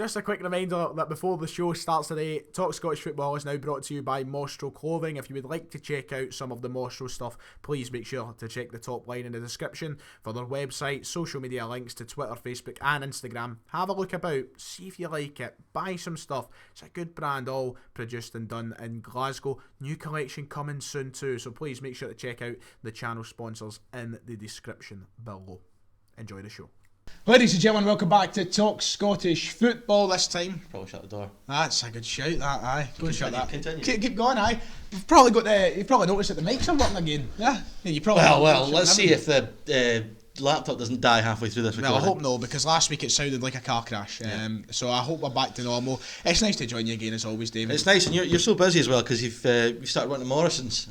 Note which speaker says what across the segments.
Speaker 1: just a quick reminder that before the show starts today, Talk Scottish Football is now brought to you by Mostro Clothing. If you would like to check out some of the Mostro stuff, please make sure to check the top line in the description for their website, social media links to Twitter, Facebook and Instagram. Have a look about, see if you like it, buy some stuff. It's a good brand, all produced and done in Glasgow. New collection coming soon too, so please make sure to check out the channel sponsors in the description below. Enjoy the show.
Speaker 2: Ladies and gentlemen, welcome back to Talk Scottish Football. This time,
Speaker 3: probably shut the door.
Speaker 2: That's a good shout. That aye, go and shut that.
Speaker 3: Continue.
Speaker 2: Keep going. Aye, you've probably noticed that the mics are working again. Yeah, you probably.
Speaker 3: Well, let's see if the laptop doesn't die halfway through this recording.
Speaker 2: Well, I hope no, because last week it sounded like a car crash. So I hope we're back to normal. It's nice to join you again as always, David.
Speaker 3: It's nice, and you're so busy as well because you've started running Morrison's.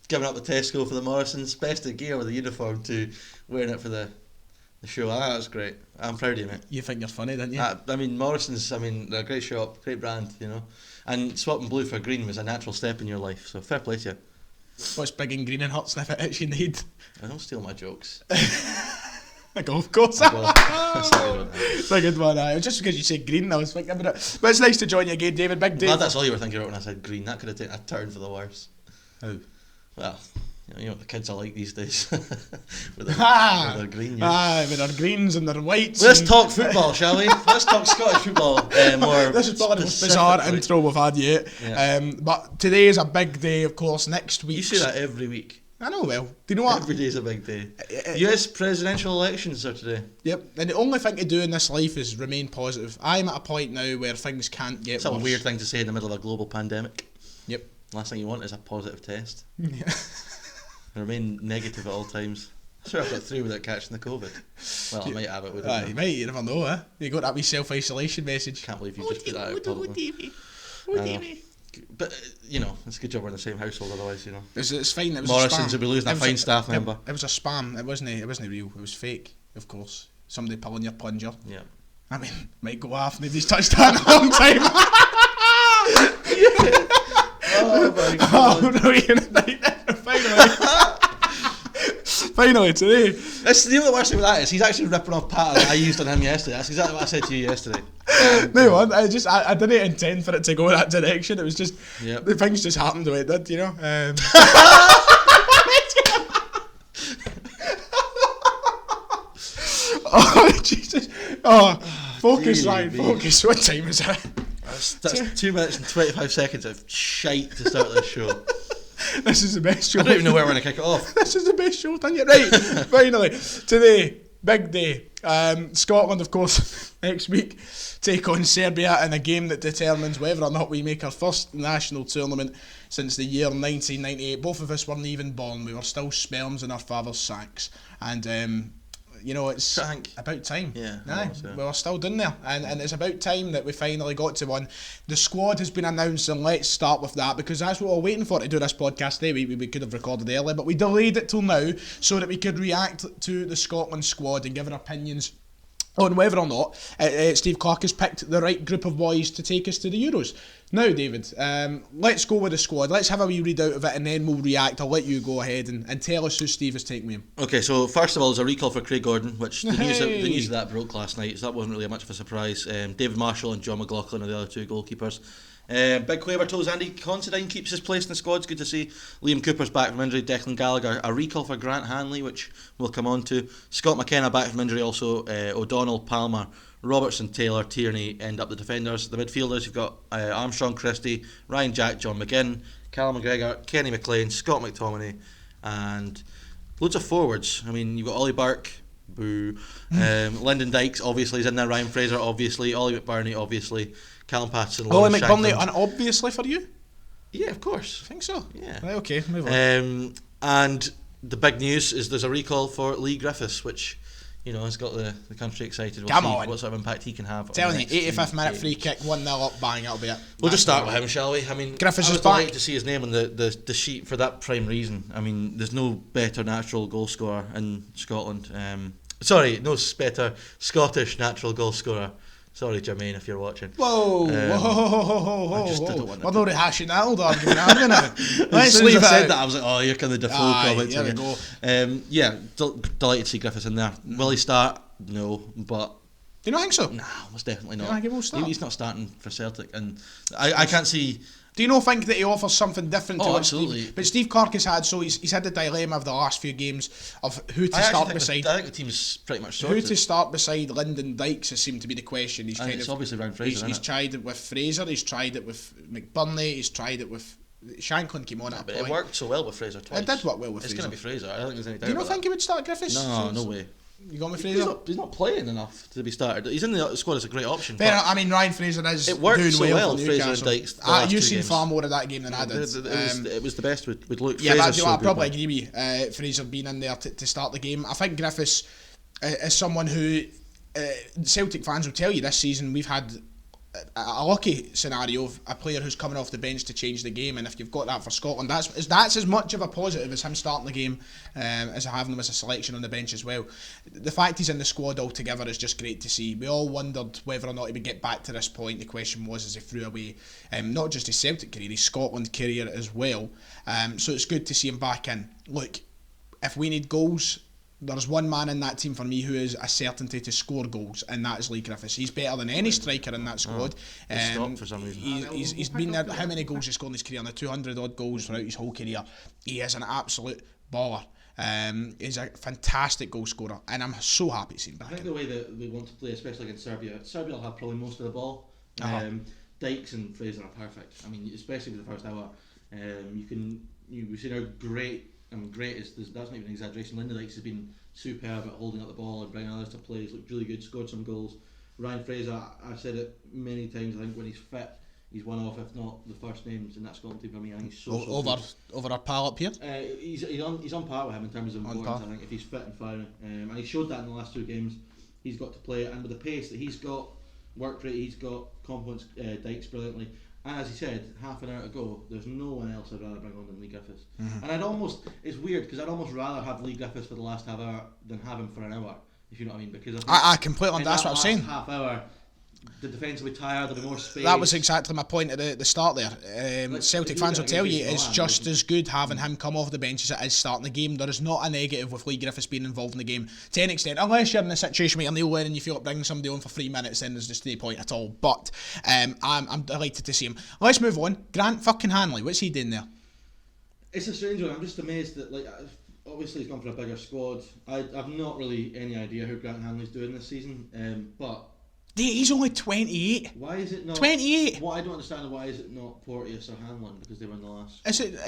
Speaker 3: Giving up the Tesco for the Morrison's, best of gear with the uniform to wearing it for the show. That was great. I'm proud of you, mate.
Speaker 2: You think you're funny, don't you?
Speaker 3: I mean, Morrison's, they're a great shop, great brand, you know. And swapping blue for green was a natural step in your life, so fair play to you.
Speaker 2: What's big and green and hot sniff it itchy need?
Speaker 3: I don't steal my jokes.
Speaker 2: A golf course.
Speaker 3: That's a good one.
Speaker 2: It's a good one. Just because you said green, I was thinking about it. But it's nice to join you again, David. Big day.
Speaker 3: Glad that's all you were thinking about when I said green. That could have taken a turn for the worse.
Speaker 2: How?
Speaker 3: Well, you know what the kids are like these days. with their green.
Speaker 2: With their greens and their whites.
Speaker 3: Let's talk football, shall we? Let's talk Scottish football more.
Speaker 2: This is probably the most bizarre intro we've had yet.
Speaker 3: Yeah.
Speaker 2: But today is a big day, of course. Next week.
Speaker 3: You say that every week.
Speaker 2: I know, well. Do you know what?
Speaker 3: Every day's a big day. US presidential elections are today.
Speaker 2: Yep. And the only thing to do in this life is remain positive. I'm at a point now where things can't get
Speaker 3: worse. It's a weird thing to say in the middle of a global pandemic.
Speaker 2: Yep.
Speaker 3: Last thing you want is a positive test.
Speaker 2: Yeah.
Speaker 3: Remain negative at all times. I'm sure I've got through without catching the COVID. Well, I might have it with
Speaker 2: it. You might, you never know, eh? You got that wee self-isolation message.
Speaker 3: Can't believe you just put that out publicly. But, you know, it's a good job we're in the same household, otherwise, you know.
Speaker 2: It's fine. It was
Speaker 3: Morrison's
Speaker 2: a spam.
Speaker 3: will be losing a fine staff member.
Speaker 2: It was a spam. It wasn't real. It was fake, of course. Somebody pulling your plunger.
Speaker 3: Yeah.
Speaker 2: I mean, might go off. Nobody's touched that in a long time.
Speaker 3: Oh my God.
Speaker 2: Oh, brilliant. Finally today.
Speaker 3: That's the only worst thing with that is he's actually ripping off pattern that I used on him yesterday. That's exactly what I said to you yesterday.
Speaker 2: No, I didn't intend for it to go in that direction. It was just the things just happened the way it did, you know. Oh Jesus! Oh, focus, Ryan. Focus. What time is it?
Speaker 3: That's 2 minutes and 25 seconds of shite to start this show.
Speaker 2: This is the best show.
Speaker 3: I don't even know where we're going to kick it off.
Speaker 2: This is the best show done yet. Right, finally, today, big day. Scotland, of course, next week, take on Serbia in a game that determines whether or not we make our first national tournament since the year 1998. Both of us weren't even born. We were still sperms in our father's sacks. And, you know, it's about time.
Speaker 3: Yeah.
Speaker 2: We're still doing there. And it's about time that we finally got to one. The squad has been announced, and let's start with that, because that's what we're waiting for to do this podcast today. We could have recorded earlier, but we delayed it till now so that we could react to the Scotland squad and give our opinions on whether or not Steve Clarke has picked the right group of boys to take us to the Euros. Now, David, let's go with the squad. Let's have a wee read out of it and then we'll react. I'll let you go ahead and tell us who Steve has taken with him.
Speaker 3: Okay, so first of all, there's a recall for Craig Gordon, which the news of that broke last night, so that wasn't really much of a surprise. David Marshall and John McLaughlin are the other two goalkeepers. Big Quaver toes Andy Considine keeps his place in the squad. It's good to see. Liam Cooper's back from injury. Declan Gallagher. A recall for Grant Hanley, which we'll come on to. Scott McKenna back from injury also. O'Donnell, Palmer, Robertson, Taylor, Tierney end up the defenders. The midfielders, you've got Armstrong, Christie, Ryan Jack, John McGinn, Callum McGregor, Kenny McLean, Scott McTominay, and loads of forwards. I mean, you've got Ollie Burke, boo. Lyndon Dykes obviously is in there. Ryan Fraser obviously. Ollie McBurney obviously. Callum Patterson.
Speaker 2: Ollie McBurney, and obviously for you?
Speaker 3: Yeah, of course.
Speaker 2: I think so.
Speaker 3: Yeah.
Speaker 2: Right, okay, move on.
Speaker 3: And the big news is there's a recall for Lee Griffiths, which, you know, has got the country excited. We'll see what sort of impact he can have.
Speaker 2: Telling you, 85th minute free kick, 1-0 up, bang, that'll be it.
Speaker 3: We'll just start with him, shall we? I mean,
Speaker 2: Griffiths
Speaker 3: I was
Speaker 2: is back.
Speaker 3: delighted to see his name on the sheet for that prime reason. I mean, there's no better natural goal scorer in Scotland. No better Scottish natural goal scorer. Sorry, Jermaine, if you're watching.
Speaker 2: Whoa. We're not rehashing that old argument, are we now?
Speaker 3: Let's leave it. I said that, I was like, oh, here come the Defoe comments
Speaker 2: again.
Speaker 3: There we go. Delighted to see Griffiths in there. Will he start? No, but
Speaker 2: Do you not think so?
Speaker 3: Nah, most definitely not.
Speaker 2: You don't think he will start?
Speaker 3: He's not starting for Celtic, and I can't see.
Speaker 2: Do you not think that he offers something different to what
Speaker 3: absolutely.
Speaker 2: But Steve Clarke has had, so he's had the dilemma of the last few games of who to
Speaker 3: I
Speaker 2: start beside.
Speaker 3: I think the team's pretty much sorted.
Speaker 2: Who to start beside Lyndon Dykes has seemed to be the question.
Speaker 3: It's obviously Ryan Fraser.
Speaker 2: He's tried it with Fraser, he's tried it with McBurney, he's tried it with Shanklin came on at a
Speaker 3: but
Speaker 2: point.
Speaker 3: it worked so well with Fraser twice.
Speaker 2: It did work well with
Speaker 3: Fraser. It's going to be Fraser. I don't think there's any doubt.
Speaker 2: Do you not
Speaker 3: about
Speaker 2: think he would start Griffiths?
Speaker 3: that. No way.
Speaker 2: You gone with Fraser?
Speaker 3: He's not playing enough to be started. He's in the squad as a great option.
Speaker 2: Fair enough. I mean, Ryan Fraser is
Speaker 3: it worked
Speaker 2: doing
Speaker 3: so well,
Speaker 2: for
Speaker 3: Fraser
Speaker 2: Newcastle.
Speaker 3: and Dykes. The last
Speaker 2: You've
Speaker 3: two
Speaker 2: seen
Speaker 3: games.
Speaker 2: far more of that game than I did.
Speaker 3: It was the best with Luke.
Speaker 2: Yeah,
Speaker 3: Fraser's
Speaker 2: but I
Speaker 3: so
Speaker 2: probably
Speaker 3: good,
Speaker 2: agree with you. Fraser being in there to start the game. I think Griffiths is someone who Celtic fans will tell you this season we've had a lucky scenario of a player who's coming off the bench to change the game, and if you've got that for Scotland, that's as much of a positive as him starting the game as having him as a selection on the bench as well. The fact he's in the squad altogether is just great to see. We all wondered whether or not he would get back to this point. The question was, as he threw away not just his Celtic career, his Scotland career as well. So it's good to see him back in. Look, if we need goals, there's one man in that team for me who is a certainty to score goals, and that is Lee Griffiths. He's better than any striker in that squad.
Speaker 3: Stopped for some reason.
Speaker 2: He's been there. How many goals he's scored in his career? Now 200 odd goals throughout his whole career. He is an absolute baller. He's a fantastic goal scorer, and I'm so happy to see him back.
Speaker 3: I think the way that they want to play, especially against Serbia will have probably most of the ball. Dykes and Fraser are perfect. I mean, especially for the first hour. We've seen how great. Great is that's not even an exaggeration. Lyndon Dykes has been superb at holding up the ball and bringing others to play. He's looked really good, scored some goals. Ryan Fraser, I've said it many times, I think when he's fit, he's one off, if not the first names in that Scotland team for me. I think he's so
Speaker 2: over our pal up here.
Speaker 3: He's on par with him in terms of importance. I think if he's fit and firing, and he showed that in the last two games. He's got to play, and with the pace that he's got, work rate he's got, complements Dykes brilliantly. And as he said, half an hour to go, there's no one else I'd rather bring on than Lee Griffiths. And it's weird because I'd almost rather have Lee Griffiths for the last half hour than have him for an hour, if you know what I mean. Because
Speaker 2: I completely, that's what I'm saying.
Speaker 3: Half hour, the defence will be tired, there'll be more space.
Speaker 2: That was exactly my point at the start there. Celtic fans will tell you it's just as good having him come off the bench as it is starting the game. There is not a negative with Lee Griffiths being involved in the game to any extent, unless you're in a situation where you're Neil Lennon and you feel like bringing somebody on for 3 minutes, then there's just no point at all. But I'm delighted to see him. Let's move on. Grant fucking Hanley, what's he doing there?
Speaker 3: It's a strange one. I'm just amazed that, obviously he's gone for a bigger squad. I've not really any idea how Grant Hanley's doing this season, but
Speaker 2: he's only 28.
Speaker 3: Why is it not
Speaker 2: 28?
Speaker 3: What I don't understand is why is it not Porteous or Hanlon, because they were in the last.
Speaker 2: Is it?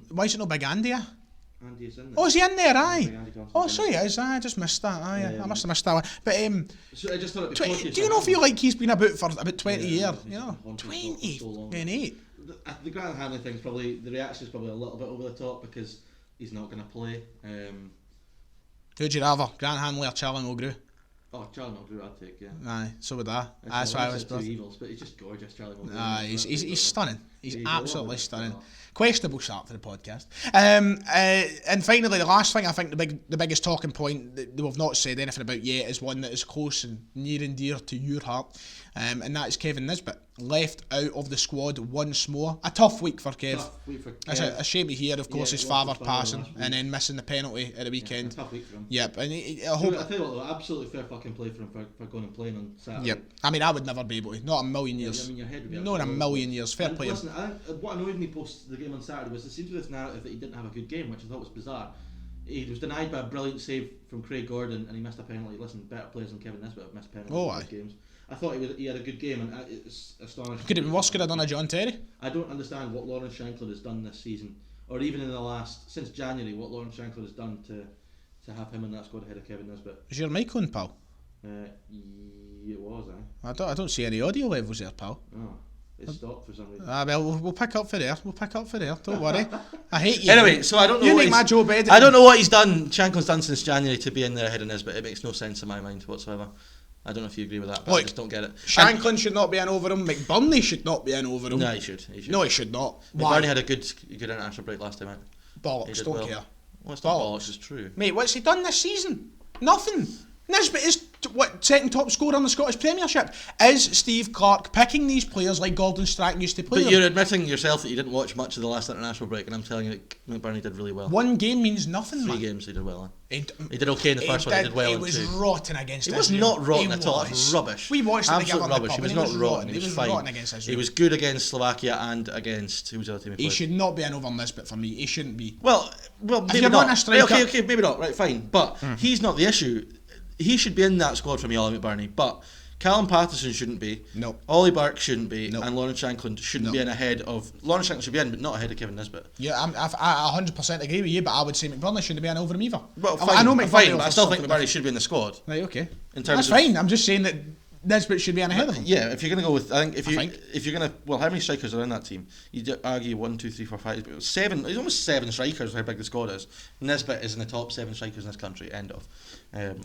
Speaker 2: Why is it not Big Andy?
Speaker 3: Andy is in there.
Speaker 2: Oh, is he in there? Aye. Oh, so he is. I just missed that. Aye, I must have missed that one. But
Speaker 3: so I just thought it'd be Porteous.
Speaker 2: Do you not feel like he's been about for about 20 years? You know,
Speaker 3: 28. The Grant Hanley thing's probably the reaction is probably a little bit over the top because he's not going to play.
Speaker 2: Who'd you rather, Grant Hanley or Charlie Mulgrew?
Speaker 3: Oh, Charlie Mulgrew, I'd take, yeah.
Speaker 2: Aye, so would I. That's why I was.
Speaker 3: Two evils, but he's just gorgeous, Charlie Mulgrew.
Speaker 2: Aye, he's stunning. He's absolutely stunning. Questionable start to the podcast. And finally, the last thing I think the biggest talking point that we've not said anything about yet is one that is close and near and dear to your heart, and that is Kevin Nisbet, left out of the squad once more. A tough week for Kev. It's a shame to hear, of course, his father passing and then missing the penalty at the weekend.
Speaker 3: Tough week for him.
Speaker 2: Yep, and I
Speaker 3: tell you what, absolutely fair fucking play for him for going and playing on Saturday.
Speaker 2: Yep, I mean I would never be able to, not a million years.
Speaker 3: I mean, your head would be
Speaker 2: not in a million years. Fair play.
Speaker 3: Listen, what annoyed me post the game on Saturday was there seemed to be this narrative that he didn't have a good game, which I thought was bizarre. He was denied by a brilliant save from Craig Gordon and he missed a penalty. Listen, better players than Kevin Nisbet have missed penalties in games. I thought he had a good game and it's astonishing.
Speaker 2: Could it be worse? Could have done a John Terry?
Speaker 3: I don't understand what Lawrence Shankland has done this season, or even in the last, since January, what Lawrence Shankland has done to have him in that squad ahead of Kevin Nisbet.
Speaker 2: Is your mic on, pal?
Speaker 3: It was,
Speaker 2: I don't see any audio levels there, pal.
Speaker 3: Oh. It stopped for some reason.
Speaker 2: Well, we'll pick up for there. Don't worry. I hate you.
Speaker 3: Anyway, so I don't know.
Speaker 2: You make my job better.
Speaker 3: I don't know what he's done. Shankland's done since January to be in there ahead of Nisbet. It makes no sense in my mind whatsoever. I don't know if you agree with that, but I just don't get it.
Speaker 2: Shanklin should not be in over him. McBurney should not be in over him.
Speaker 3: No, he should.
Speaker 2: No, he should not.
Speaker 3: McBurney had a good international break last time out.
Speaker 2: Bollocks, don't care.
Speaker 3: Well, it's not bollocks, it's true.
Speaker 2: Mate, what's he done this season? Nothing. Nisbet is second top scorer in the Scottish Premiership. Is Steve Clarke picking these players like Gordon Strachan used to play?
Speaker 3: But you're admitting yourself that you didn't watch much of the last international break, and I'm telling you that McBurney did really well.
Speaker 2: One game means nothing, man.
Speaker 3: 3 games he did well in.
Speaker 2: He
Speaker 3: did okay in the first one, he did well in 2.
Speaker 2: He was rotten against
Speaker 3: He was
Speaker 2: Israel.
Speaker 3: not rotten at all, it was rubbish.
Speaker 2: We watched it
Speaker 3: absolute
Speaker 2: together
Speaker 3: rubbish.
Speaker 2: in the
Speaker 3: He
Speaker 2: pub,
Speaker 3: was
Speaker 2: and
Speaker 3: not rotten, he was fine.
Speaker 2: rotten against Israel.
Speaker 3: He was good against Slovakia and against, who was the other team he played?
Speaker 2: He should not be an over Nisbet for me, he shouldn't be.
Speaker 3: Well, maybe
Speaker 2: you
Speaker 3: not.
Speaker 2: want a striker-
Speaker 3: Okay, maybe not, right, fine. But he's not the issue. He should be in that squad for me, Ollie McBurney, but Callum Patterson shouldn't be.
Speaker 2: No.
Speaker 3: Ollie Burke shouldn't be.
Speaker 2: No.
Speaker 3: And Lawrence Shanklin shouldn't
Speaker 2: No.
Speaker 3: be in ahead of... Lawrence Shanklin should be in, but not ahead of Kevin Nisbet.
Speaker 2: Yeah, I 100% agree with you, but I would say McBurney shouldn't be an over him either.
Speaker 3: Well,
Speaker 2: I know McBurney
Speaker 3: fine, but I
Speaker 2: offers
Speaker 3: still think
Speaker 2: something
Speaker 3: McBurney should be in the squad.
Speaker 2: Right, okay.
Speaker 3: In terms
Speaker 2: That's
Speaker 3: of-
Speaker 2: fine, I'm just saying that Nisbet should be an ahead of him.
Speaker 3: Yeah, if you're going to go with... I think
Speaker 2: think.
Speaker 3: if you're going to... Well, how many strikers are in that team? You'd argue 1, 2, 3, 4, 5... 7... There's almost 7 strikers, how big the squad is. Nisbet is in the top 7 strikers in this country, end of.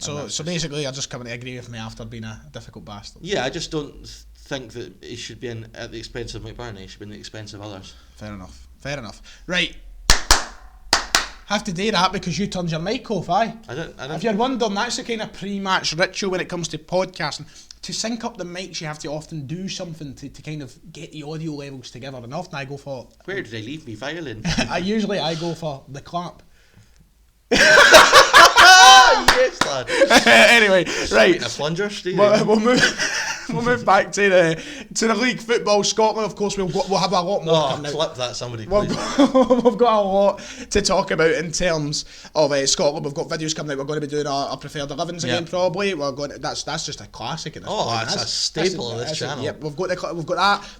Speaker 2: So basically, you're just coming to agree with me after being a difficult bastard.
Speaker 3: Yeah, I just don't think that he should be in at the expense of McBurney. He should be in the expense of others.
Speaker 2: Fair enough. Right. Have to do that because you turned your mic off, aye?
Speaker 3: I don't.
Speaker 2: If you're wondering, that's the kind of pre-match ritual when it comes to podcasting. To sync up the mics, you have to often do something to kind of get the audio levels together. And often I go for...
Speaker 3: Where did I leave me violin?
Speaker 2: I go for the clap.
Speaker 3: Yes, lad.
Speaker 2: Anyway, right.
Speaker 3: A plunger, Steve.
Speaker 2: We'll move back to the league football. Scotland, of course, we'll have a lot more coming out.
Speaker 3: Clip that, somebody,
Speaker 2: We've
Speaker 3: please.
Speaker 2: got a lot to talk about in terms of Scotland. We've got videos coming out. We're going to be doing our preferred 11s again, probably. We're going. That's just a classic. In this
Speaker 3: That's a staple of this channel.
Speaker 2: Yep, we've got that.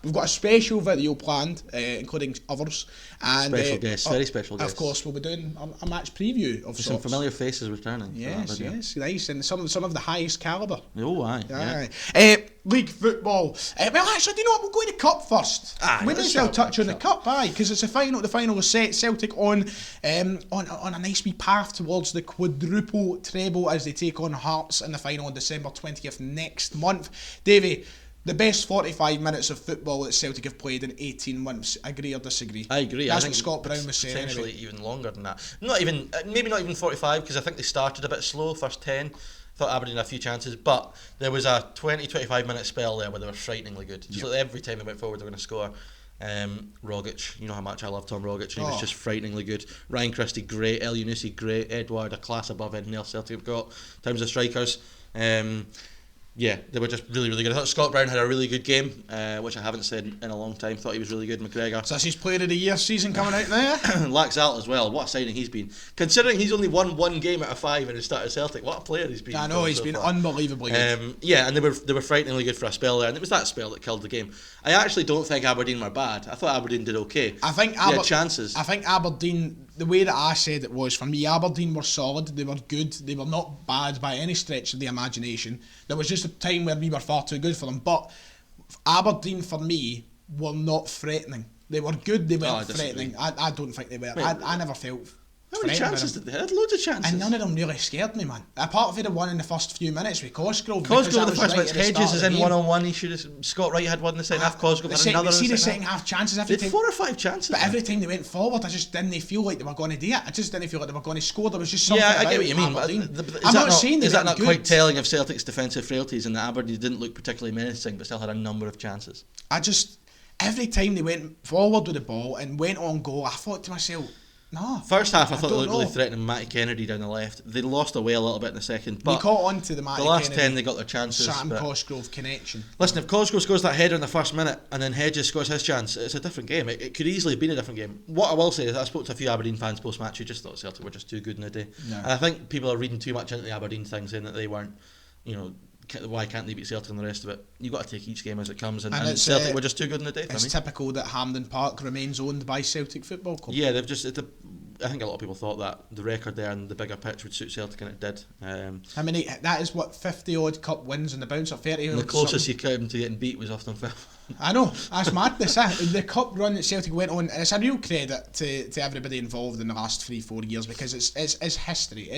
Speaker 2: We've got a special video planned, including others. And
Speaker 3: Special guests, very special guests.
Speaker 2: Of course, we'll be doing a match preview of
Speaker 3: Some familiar faces returning.
Speaker 2: Yes, nice, and some of the highest calibre.
Speaker 3: Oh, aye.
Speaker 2: League football. Well, actually, do you know what? We'll go to the cup first. We may as well touch on the cup, because it's the final. The final is set. Celtic on a nice wee path towards the quadruple treble as they take on Hearts in the final on December 20th next month. Davey, the best 45 minutes of football that Celtic have played in 18 months. Agree or disagree?
Speaker 3: I agree.
Speaker 2: That's
Speaker 3: I
Speaker 2: what
Speaker 3: think
Speaker 2: Scott Brown was saying.
Speaker 3: Potentially
Speaker 2: Anyway.
Speaker 3: even longer than that. Maybe not even 45, because I think they started a bit slow, first 10. Thought Aberdeen had a few chances, but there was a 20-25 minute spell there where they were frighteningly good. Just like every time they went forward, they were going to score. Rogic, you know how much I love Tom Rogic, and he was just frighteningly good. Ryan Christie, great. El Yunusi, great. Edward, a class above anything else Celtic have got in terms of strikers. Yeah, they were just really, really good. I thought Scott Brown had a really good game, which I haven't said in a long time. Thought he was really good. McGregor.
Speaker 2: So that's his Player of the Year season coming out there.
Speaker 3: Laxalt as well. What a signing he's been. Considering he's only won 1 game out of 5 in his start at Celtic, what a player he's been.
Speaker 2: I know, he's been unbelievably good.
Speaker 3: Yeah, and they were frighteningly good for a spell there, and it was that spell that killed the game. I actually don't think Aberdeen were bad. I thought Aberdeen did okay.
Speaker 2: I think
Speaker 3: they had chances.
Speaker 2: I think Aberdeen, the way that I said it was, for me, Aberdeen were solid. They were good. They were not bad by any stretch of the imagination. There was just a time where we were far too good for them. But Aberdeen, for me, were not threatening. They were good. They weren't threatening. I don't think they were. I never felt.
Speaker 3: How many chances did they have? Loads of chances.
Speaker 2: And none of them really scared me, man. Apart from the one in the first few minutes with Cosgrove.
Speaker 3: Cosgrove, the first match, Hedges is in 1-on-1. He should have. Scott Wright had one in the second half. Cosgrove had another.
Speaker 2: See
Speaker 3: in
Speaker 2: the
Speaker 3: second
Speaker 2: half chances
Speaker 3: every time. 4 or 5 chances.
Speaker 2: But every time they went forward, I just didn't feel like they were going to do it. I just didn't feel like they were going to score. There was just something.
Speaker 3: Yeah, I get what you mean. But
Speaker 2: I'm not saying
Speaker 3: is that not quite telling of Celtic's defensive frailties, and that Aberdeen didn't look particularly menacing, but still had a number of chances?
Speaker 2: Every time they went forward with the ball and went on goal, I thought to myself, no.
Speaker 3: First half, I thought they looked really threatening. Matty Kennedy down the left. They lost away a little bit in the second, but
Speaker 2: they caught on to the Matty
Speaker 3: last
Speaker 2: Kennedy,
Speaker 3: 10 they got their chances.
Speaker 2: Sam Cosgrove connection.
Speaker 3: Listen, if Cosgrove scores that header in the first minute and then Hedges scores his chance, it's a different game. It could easily have been a different game. What I will say is I spoke to a few Aberdeen fans post-match who just thought Celtic were just too good in the day. No. And I think people are reading too much into the Aberdeen thing, saying that they weren't, why can't they beat Celtic and the rest of it? You've got to take each game as it comes, and Celtic were just too good in the day for me.
Speaker 2: It's typical that Hampden Park remains owned by Celtic Football Club.
Speaker 3: Yeah, I think a lot of people thought that the record there and the bigger pitch would suit Celtic, and it did.
Speaker 2: I mean, that is what 50 odd cup wins in the bounce, or 30.
Speaker 3: And the closest you came to getting beat was often 12.
Speaker 2: I know, that's madness. The cup run that Celtic went on, and it's a real credit to everybody involved in the last 3-4 years, because it's history.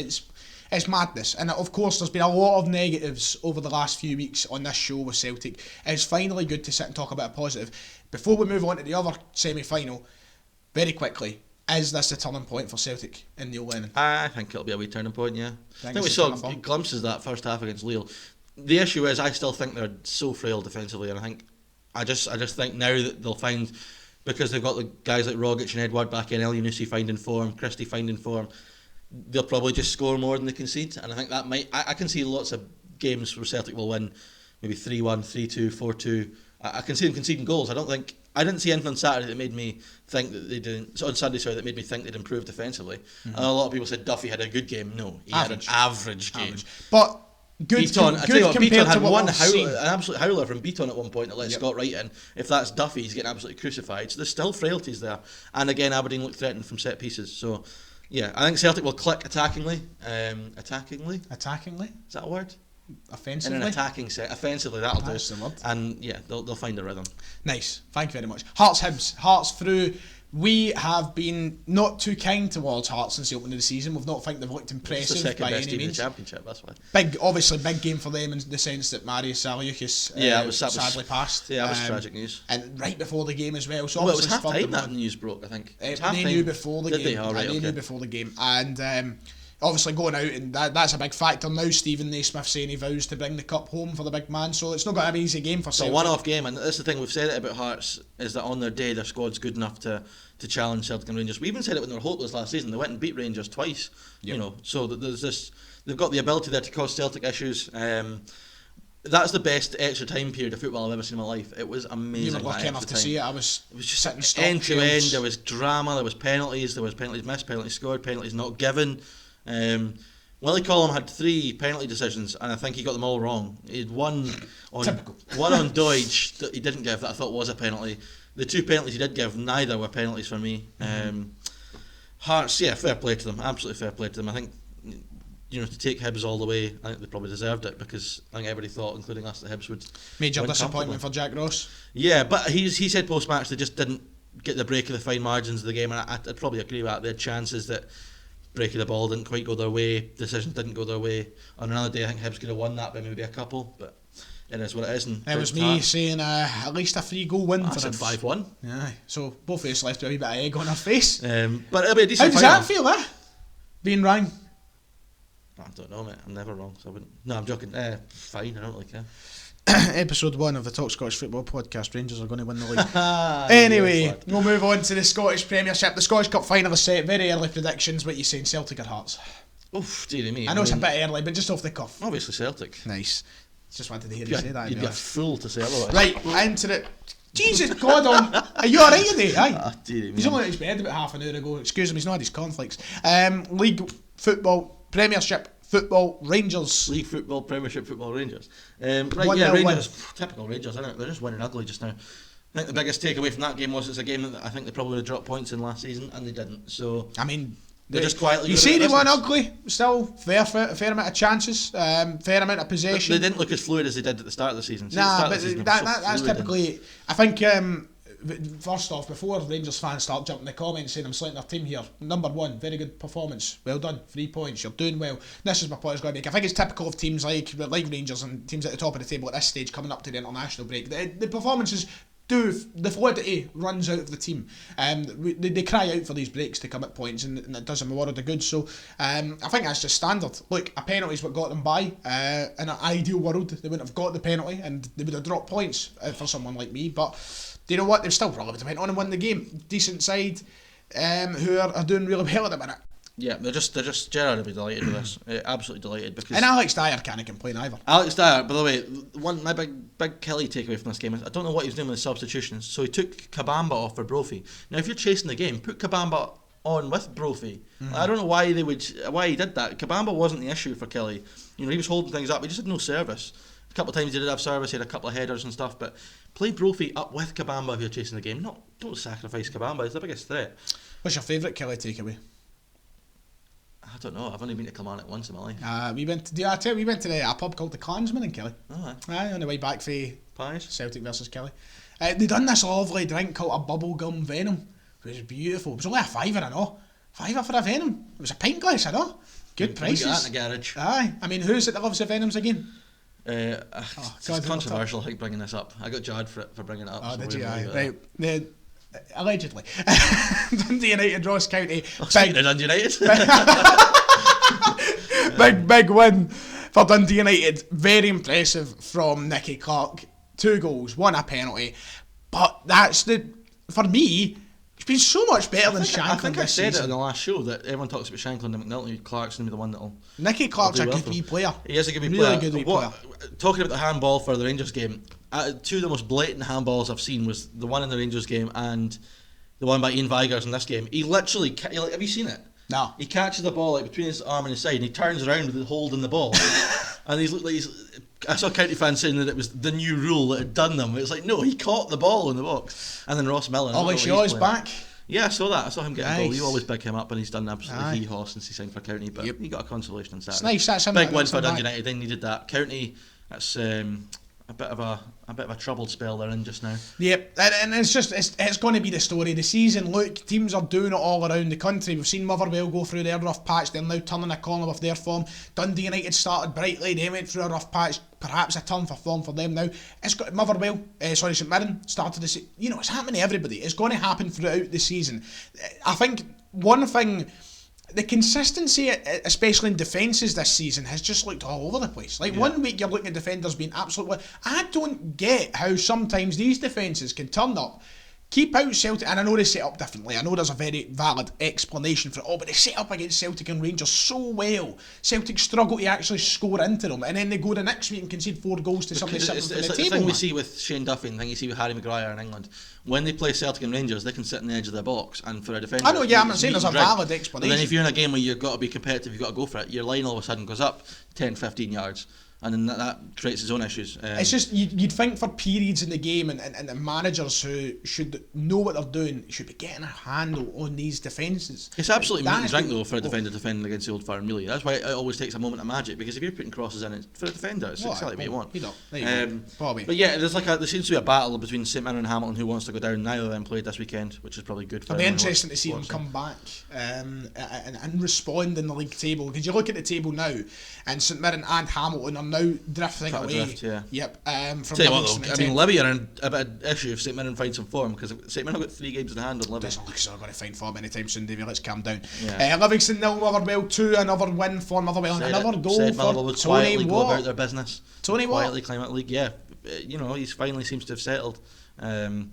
Speaker 2: It's madness, and of course there's been a lot of negatives over the last few weeks on this show with Celtic. It's finally good to sit and talk about a positive. Before we move on to the other semi-final, very quickly, Is this a turning point for Celtic in Neil Lennon?
Speaker 3: I think it'll be a wee turning point, yeah. I think we
Speaker 2: it's a
Speaker 3: saw
Speaker 2: turning point?
Speaker 3: glimpses of that first half against Lille. The issue is I still think they're so frail defensively, and I just think now that they'll find, because they've got the guys like Rogic and Edward back in, Elyounoussi finding form, Christie finding form, they'll probably just score more than they concede, and I think that might. I can see lots of games where Celtic will win, maybe 3-1, 3-2, 4-2. I can see them conceding goals. I didn't see anything on Saturday that made me think that they didn't. On Sunday, sorry, that made me think they'd improved defensively. A lot of people said Duffy had a good game. No, he had an average game.
Speaker 2: But good.
Speaker 3: Beaton, I tell you what,
Speaker 2: compared
Speaker 3: Beaton
Speaker 2: to
Speaker 3: had
Speaker 2: what
Speaker 3: an
Speaker 2: we've seen.
Speaker 3: absolute howler from Beaton at one point that let Scott Wright in. If that's Duffy, he's getting absolutely crucified. So there's still frailties there. And again, Aberdeen looked threatened from set pieces. So, yeah, I think Celtic will click attackingly. Attackingly? Is that a word?
Speaker 2: Offensively?
Speaker 3: In an attacking set. Offensively, that'll
Speaker 2: That's
Speaker 3: do.
Speaker 2: the word.
Speaker 3: And yeah, they'll find a rhythm.
Speaker 2: Nice. Thank you very much. Hearts Hibs. Hearts through. We have been not too kind towards Hearts since the opening of the season. We've not think they've looked
Speaker 3: It's
Speaker 2: impressive
Speaker 3: the second
Speaker 2: by
Speaker 3: best
Speaker 2: any
Speaker 3: team in the
Speaker 2: means.
Speaker 3: Championship, that's why.
Speaker 2: Obviously big game for them in the sense that Marius Saliukis
Speaker 3: That was
Speaker 2: sadly passed.
Speaker 3: Yeah, that was tragic news.
Speaker 2: And right before the game as well. So
Speaker 3: Well, it was
Speaker 2: obviously
Speaker 3: half time
Speaker 2: spurred them
Speaker 3: that
Speaker 2: on.
Speaker 3: news broke, I think. It was
Speaker 2: They
Speaker 3: half-time.
Speaker 2: knew before the
Speaker 3: Did
Speaker 2: game.
Speaker 3: they? Oh, right,
Speaker 2: They knew
Speaker 3: okay.
Speaker 2: before the game. And obviously going out, and that's a big factor now. Stephen Naismith saying he vows to bring the cup home for the big man, so it's not going to be an easy game for
Speaker 3: It's a
Speaker 2: Celtic.
Speaker 3: one-off game, and that's the thing we've said it about Hearts, is that on their day their squad's good enough to challenge Celtic and Rangers. We even said it when they were hopeless last season. They went and beat Rangers twice.
Speaker 2: Yep.
Speaker 3: You know, so there's this. They've got the ability there to cause Celtic issues. That's the best extra time period of football I've ever seen in my life. It was amazing.
Speaker 2: You were
Speaker 3: that
Speaker 2: lucky enough
Speaker 3: extra
Speaker 2: to
Speaker 3: time.
Speaker 2: see it. It was
Speaker 3: just
Speaker 2: sitting
Speaker 3: end to end.
Speaker 2: stock
Speaker 3: There was drama. There was penalties missed, penalties scored, penalties not given. Willie Collum had 3 penalty decisions, and I think he got them all wrong. He had one on Doidge that he didn't give that I thought was a penalty. The 2 penalties he did give, neither were penalties for me. Hearts, yeah, fair play to them. Absolutely fair play to them. I think, to take Hibs all the way, I think they probably deserved it, because I think everybody thought, including us, that Hibs would.
Speaker 2: Major
Speaker 3: win
Speaker 2: disappointment
Speaker 3: comfortably.
Speaker 2: for Jack Ross.
Speaker 3: Yeah, but he said post-match they just didn't get the break of the fine margins of the game, and I'd probably agree with that. They had chances that break of the ball didn't quite go their way, decisions didn't go their way. On another day, I think Hibs could have won that by maybe a couple, but it is what it is.
Speaker 2: It was me saying at least a 3-goal win
Speaker 3: I
Speaker 2: for
Speaker 3: said
Speaker 2: Hibs.
Speaker 3: 5-1.
Speaker 2: Aye, so both of us left with a wee bit of egg on our face.
Speaker 3: But it'll be a
Speaker 2: How
Speaker 3: decent
Speaker 2: does
Speaker 3: final.
Speaker 2: that feel, being wrong?
Speaker 3: I don't know, mate. I'm never wrong, so I wouldn't. No, I'm joking. Fine, I don't really care.
Speaker 2: Episode 1 of the Talk Scottish Football podcast. Rangers are going to win the league. Anyway, we'll move on to the Scottish Premiership. The Scottish Cup final is set. Very early predictions. What you saying, Celtic or Hearts?
Speaker 3: Oof, dearie me.
Speaker 2: I know it's a bit early, but just off the cuff.
Speaker 3: Obviously Celtic.
Speaker 2: Nice. Just wanted to hear you say that.
Speaker 3: You'd be a fool to say otherwise.
Speaker 2: Right, into the... Jesus God, are you alright today? Aye.
Speaker 3: Dearie me.
Speaker 2: He's only out of bed about half an hour ago. Excuse him, he's not had his cornflakes. League football, Premiership football, Rangers.
Speaker 3: League football, Premiership football, Rangers. Right,
Speaker 2: 1-0
Speaker 3: yeah,
Speaker 2: win.
Speaker 3: Rangers. Typical Rangers, isn't it? They're just winning ugly just now. I think the biggest takeaway from that game was it's a game that I think they probably would have dropped points in last season, and they didn't. So
Speaker 2: I mean...
Speaker 3: they're just quietly.
Speaker 2: You say they won ugly, still fair amount of chances, fair amount of possession.
Speaker 3: They didn't look as fluid as they did at the start of the season. See,
Speaker 2: Nah,
Speaker 3: at the
Speaker 2: but
Speaker 3: start of the season, they were so
Speaker 2: that's
Speaker 3: fluid
Speaker 2: typically... I think, first off, before Rangers fans start jumping in the comments saying I'm slating their team here, number 1, very good performance, well done, 3 points, you're doing well. This is my point I was going to make. I think it's typical of teams like Rangers and teams at the top of the table at this stage coming up to the international break. The performances... the fluidity runs out of the team. They cry out for these breaks to come at points, and it does them a world of good. So I think that's just standard. Look, a penalty's what got them by. In an ideal world, they wouldn't have got the penalty, and they would have dropped points for someone like me. But do you know what? They've still probably went on and won the game. Decent side, who are doing really well at the minute.
Speaker 3: Yeah, they're just Gerrard will be delighted with this. Absolutely delighted, because
Speaker 2: And Alex Dyer can't complain either.
Speaker 3: Alex Dyer, by the way, my big Kelly takeaway from this game is I don't know what he was doing with the substitutions. So he took Kabamba off for Brophy. Now, if you're chasing the game, put Kabamba on with Brophy. I don't know why he did that. Kabamba wasn't the issue for Kelly. He was holding things up. He just had no service. A couple of times he did have service. He had a couple of headers and stuff. But play Brophy up with Kabamba if you're chasing the game. Don't sacrifice Kabamba. He's the biggest threat.
Speaker 2: What's your favourite Kelly takeaway?
Speaker 3: I don't know. I've only been to Kilmarnock once in my life.
Speaker 2: We went to a pub called the Clansman in Kelly.
Speaker 3: Oh,
Speaker 2: Aye, on the way back for
Speaker 3: pies.
Speaker 2: Celtic versus Kelly. They done this lovely drink called a bubblegum venom. It was beautiful. It was only a £5, I know. £5 for a venom. It was a pint glass, I know. Good prices.
Speaker 3: Get that in the garage.
Speaker 2: Aye. I mean, who's it that loves the venoms again?
Speaker 3: It's
Speaker 2: God,
Speaker 3: controversial, I think, bringing this up. I got jarred for bringing it up.
Speaker 2: Oh,
Speaker 3: so
Speaker 2: did
Speaker 3: we
Speaker 2: you?
Speaker 3: won't
Speaker 2: Aye.
Speaker 3: worry about
Speaker 2: Right. Allegedly. Dundee United, Ross County.
Speaker 3: Speaking of Dundee United.
Speaker 2: Big win for Dundee United. Very impressive from Nicky Clark. 2 goals, 1 a penalty. But for me, it's been so much better than Shankland.
Speaker 3: I think I said
Speaker 2: season.
Speaker 3: it in the last show that everyone talks about Shankland and McNulty. Clark's going to be the one that'll.
Speaker 2: Nicky Clark's a good wee player.
Speaker 3: He is a good wee
Speaker 2: really
Speaker 3: player.
Speaker 2: Good wee player.
Speaker 3: Talking about the handball for the Rangers game, 2 of the most blatant handballs I've seen was the one in the Rangers game and the one by Ian Vigurs in this game. He literally, have you seen it?
Speaker 2: No.
Speaker 3: He catches the ball like between his arm and his side, and he turns around with it holding the ball. And I saw County fans saying that it was the new rule that had done them. It's like, no, he caught the ball in the box. And then Ross Millen.
Speaker 2: Ollie Shaw's back.
Speaker 3: Yeah, I saw that. I saw him getting a goal. You always pick him up, and he's done absolutely hee-haw since he signed for County. But he got a consolation on Saturday.
Speaker 2: It's nice. That's
Speaker 3: big win for Dundee United. They needed that. County, that's a bit of a troubled spell they're in just now.
Speaker 2: Yep, and it's going to be the story of the season. Look, teams are doing it all around the country. We've seen Motherwell go through their rough patch. They're now turning a corner with their form. Dundee United started brightly. They went through a rough patch. Perhaps a turn for form for them now. It's got Motherwell. St Mirren started to see. It's happening to everybody. It's going to happen throughout the season. I think one thing. The consistency, especially in defences this season, has just looked all over the place. Like, 1 week you're looking at defenders being absolutely... I don't get how sometimes these defences can turn up, keep out Celtic, and I know they set up differently. I know there's a very valid explanation for it all, but they set up against Celtic and Rangers so well. Celtic struggle to actually score into them, and then they go the next week and concede 4 goals to somebody sitting on the table.
Speaker 3: The thing we see with Shane Duffy and the thing you see with Harry Maguire in England. When they play Celtic and Rangers, they can sit on the edge of their box, and for a defender...
Speaker 2: I know, I'm not saying there's a valid explanation.
Speaker 3: And then if you're in a game where you've got to be competitive, you've got to go for it, your line all of a sudden goes up 10, 15 yards. And then that creates its own issues.
Speaker 2: It's just, you'd think for periods in the game and the managers who should know what they're doing should be getting a handle on these defences.
Speaker 3: It's absolutely meat and drink though for a defender defending against the Old Firm, really. That's why it always takes a moment of magic, because if you're putting crosses in it, for a defender, it's exactly what you want. But yeah, there seems to be a battle between St Mirren and Hamilton who wants to go down. Neither of them played this weekend, which is probably good for
Speaker 2: them. It'll be interesting to see them come back and respond in the league table, because you look at the table now and St Mirren and Hamilton are now drifting away. Yep. From
Speaker 3: Tell you what though, I mean, Libby are in a bit of issue if St Mirren find some form, because St Mirren have got 3 games in hand on Libby.
Speaker 2: Doesn't look as though they're going to find form anytime soon, Davey. Let's calm down. Livingston 0, Motherwell 2, another win for Motherwell, another goal for Tony
Speaker 3: Watt. Go about their business.
Speaker 2: Tony Watt
Speaker 3: quietly climb out the league. Yeah, he finally seems to have settled. I've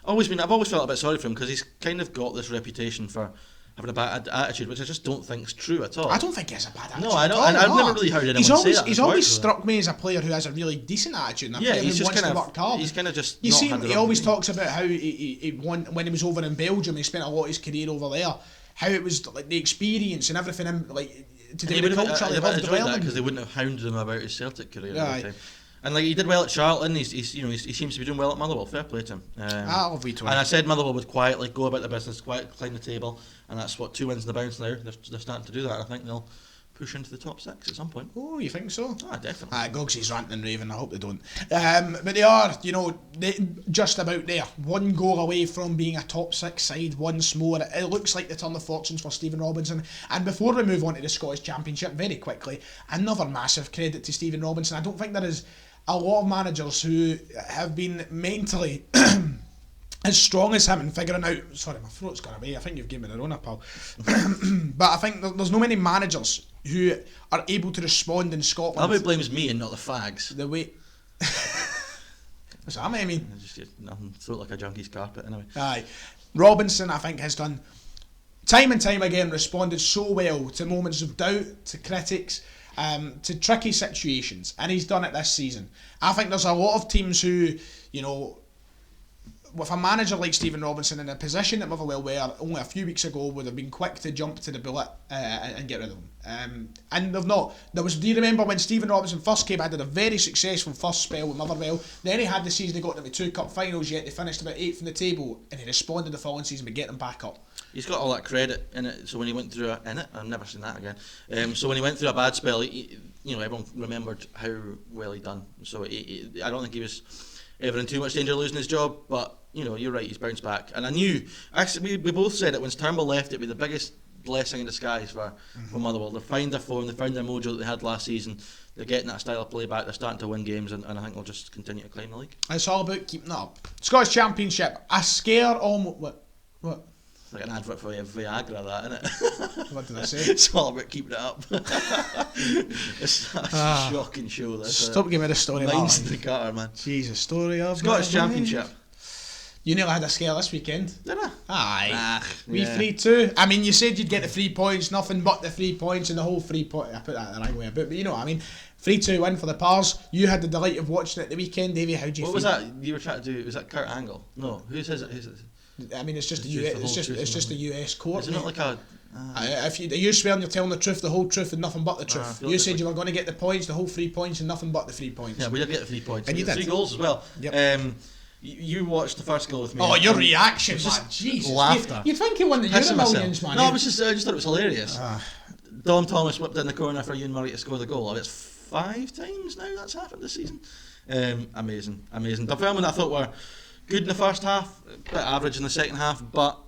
Speaker 3: always felt a bit sorry for him, because he's kind of got this reputation for having a bad attitude, which I just don't think is true at all.
Speaker 2: I don't think he has a bad attitude.
Speaker 3: No, I don't. And I've never really heard anyone say that.
Speaker 2: He's always struck me as a player who has a really decent attitude, and a player who wants to work hard.
Speaker 3: He's kind of just.
Speaker 2: You see, he always talks about how he won when he was over in Belgium. He spent a lot of his career over there. How it was like the experience and everything, to do with the culture.
Speaker 3: I'd have enjoyed that, because they wouldn't have hounded him about his Celtic career all the time. And he did well at Charlton. He seems to be doing well at Motherwell. Fair play to him. And I said Motherwell would quietly go about their business, quietly climb the table, and that's what 2 wins in the bounce now. They're starting to do that. I think they'll push into the top 6 at some point.
Speaker 2: Oh, you think so?
Speaker 3: Definitely.
Speaker 2: Gogsy's ranting and raving. I hope they don't. But they are, just about there. 1 goal away from being a top 6 side once more. It looks like the turn of fortunes for Stephen Robinson. And before we move on to the Scottish Championship, very quickly, another massive credit to Stephen Robinson. I don't think there is a lot of managers who have been mentally as strong as him in figuring out... Sorry, my throat's gone away. I think you've given me the Rona, pal. But I think there's no many managers who are able to respond in Scotland.
Speaker 3: Nobody blames me and not the fags.
Speaker 2: The way... What's that mean?
Speaker 3: Nothing. Throat like a junkie's carpet, anyway.
Speaker 2: Aye. Robinson, I think, has done time and time again responded so well to moments of doubt, to critics, to tricky situations, and he's done it this season. I think there's a lot of teams who, with a manager like Stephen Robinson in a position that Motherwell were only a few weeks ago, would have been quick to jump to the bullet and get rid of him. And they've not. Do you remember when Stephen Robinson first came? I did a very successful first spell with Motherwell. Then he had the season, he got to the 2 cup finals, yet they finished about 8th in the table, and he responded the following season by getting them back up.
Speaker 3: He's got all that credit in it. So when he went through I've never seen that again. So when he went through a bad spell, everyone remembered how well he'd done. So I don't think he was ever in too much danger of losing his job. But you're right, he's bounced back. And I knew, actually, we both said it when Turnbull left. It'd be the biggest blessing in disguise for Motherwell. They've found their form, they found their mojo that they had last season. They're getting that style of play back. They're starting to win games, and I think they'll just continue to climb the league.
Speaker 2: It's all about keeping it up. Scottish Championship, a scare almost. What?
Speaker 3: It's like an advert for Viagra, that, isn't it?
Speaker 2: What did I say?
Speaker 3: It's all about keeping it up. It's a shocking show, this.
Speaker 2: Stop giving me the story.
Speaker 3: Minds to the gutter, man.
Speaker 2: Jesus, story of
Speaker 3: Scottish Championship.
Speaker 2: You nearly had a scare this weekend.
Speaker 3: Did I?
Speaker 2: Aye. We 3-2. I mean, you said you'd get the 3 points, nothing but the 3 points, and the whole 3 point. I put that the right way about, but you know what I mean. 3-2 win for the Pars. You had the delight of watching it the weekend, Davey. How do you feel?
Speaker 3: What was that you were trying to do? Was that Kurt Angle? No. Who's it?
Speaker 2: I mean, it's just a US court.
Speaker 3: Is it not like a...
Speaker 2: if you swearing you're telling the truth, the whole truth, and nothing but the truth. You said you were going to get the points, the whole 3 points, and nothing but the 3 points.
Speaker 3: Yeah, we did get the 3 points.
Speaker 2: And you did.
Speaker 3: 3 goals as well.
Speaker 2: Yep.
Speaker 3: You watched the first goal with me.
Speaker 2: Oh, your reaction, man! Jesus,
Speaker 3: laughter.
Speaker 2: You'd think he won the Euro Millions, man.
Speaker 3: No, I just thought it was hilarious. Dom Thomas whipped in the corner for Ewan Murray to score the goal. It's 5 times now that's happened this season. Amazing. Dunfermline I thought were good in the first half, a bit average in the second half, but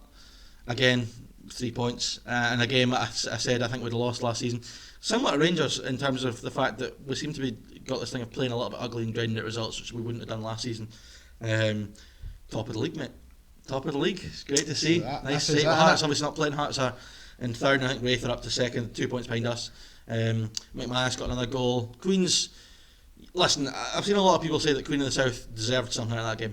Speaker 3: again, 3 points. And a game I said I think we'd have lost last season. Similar to Rangers in terms of the fact that we seem to be got this thing of playing a little bit ugly and grinding at results, which we wouldn't have done last season. Top of the league, mate. Top of the league. It's great to see. Nice to see. Hearts obviously not playing. Hearts are in third, and I think Wraith are up to second, 2 points behind us. McManus got another goal. Queen's, listen, I've seen a lot of people say that Queen of the South deserved something in that game.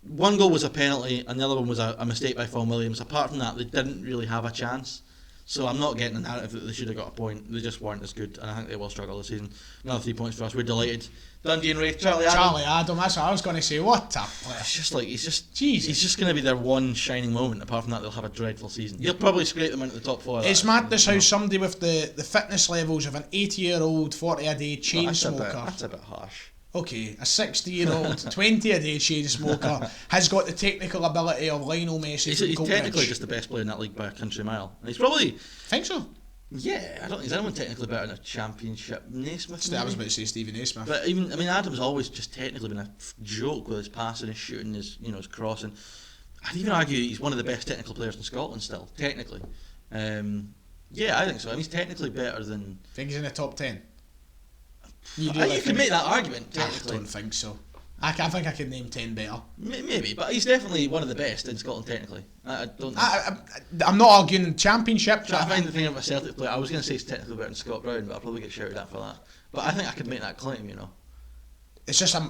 Speaker 3: One goal was a penalty, and the other one was a mistake by Fawn Williams. Apart from that, they didn't really have a chance. So I'm not getting the narrative that they should have got a point. They just weren't as good, and I think they will struggle this season. Another 3 points for us. We're delighted. Dundee and Wraith, Charlie Adam, that's what I was going to say. What a player! It's just like he's just going to be their one shining moment. Apart from that, they'll have a dreadful season. He'll probably scrape them into the top 4.
Speaker 2: It's madness how somebody with the fitness levels of an 80-year-old, 40-a-day chain smoker.
Speaker 3: That's a bit harsh.
Speaker 2: Okay, a 60-year-old, 20-a-day chain smoker has got the technical ability of Lionel Messi.
Speaker 3: He's technically just the best player in that league by a country mile. And he's probably...
Speaker 2: Think so?
Speaker 3: Yeah, I don't think there's anyone technically better in a championship. Naismith,
Speaker 2: I was about to say Stephen Naismith.
Speaker 3: But even, Adam's always just technically been a joke with his passing, his shooting, his crossing. I'd even argue he's one of the best technical players in Scotland still, technically. Yeah, I think so. He's technically better than...
Speaker 2: Think he's in the top 10?
Speaker 3: You can make that argument, technically.
Speaker 2: I don't think so. I think I could name 10 better.
Speaker 3: Maybe, but he's definitely one of the best in Scotland technically.
Speaker 2: I'm not arguing championship.
Speaker 3: I find the thing about a Celtic player, I was going to say he's technically better than Scott Brown, but I'll probably get shouted at for that. But I think I could make that claim,
Speaker 2: It's just
Speaker 3: in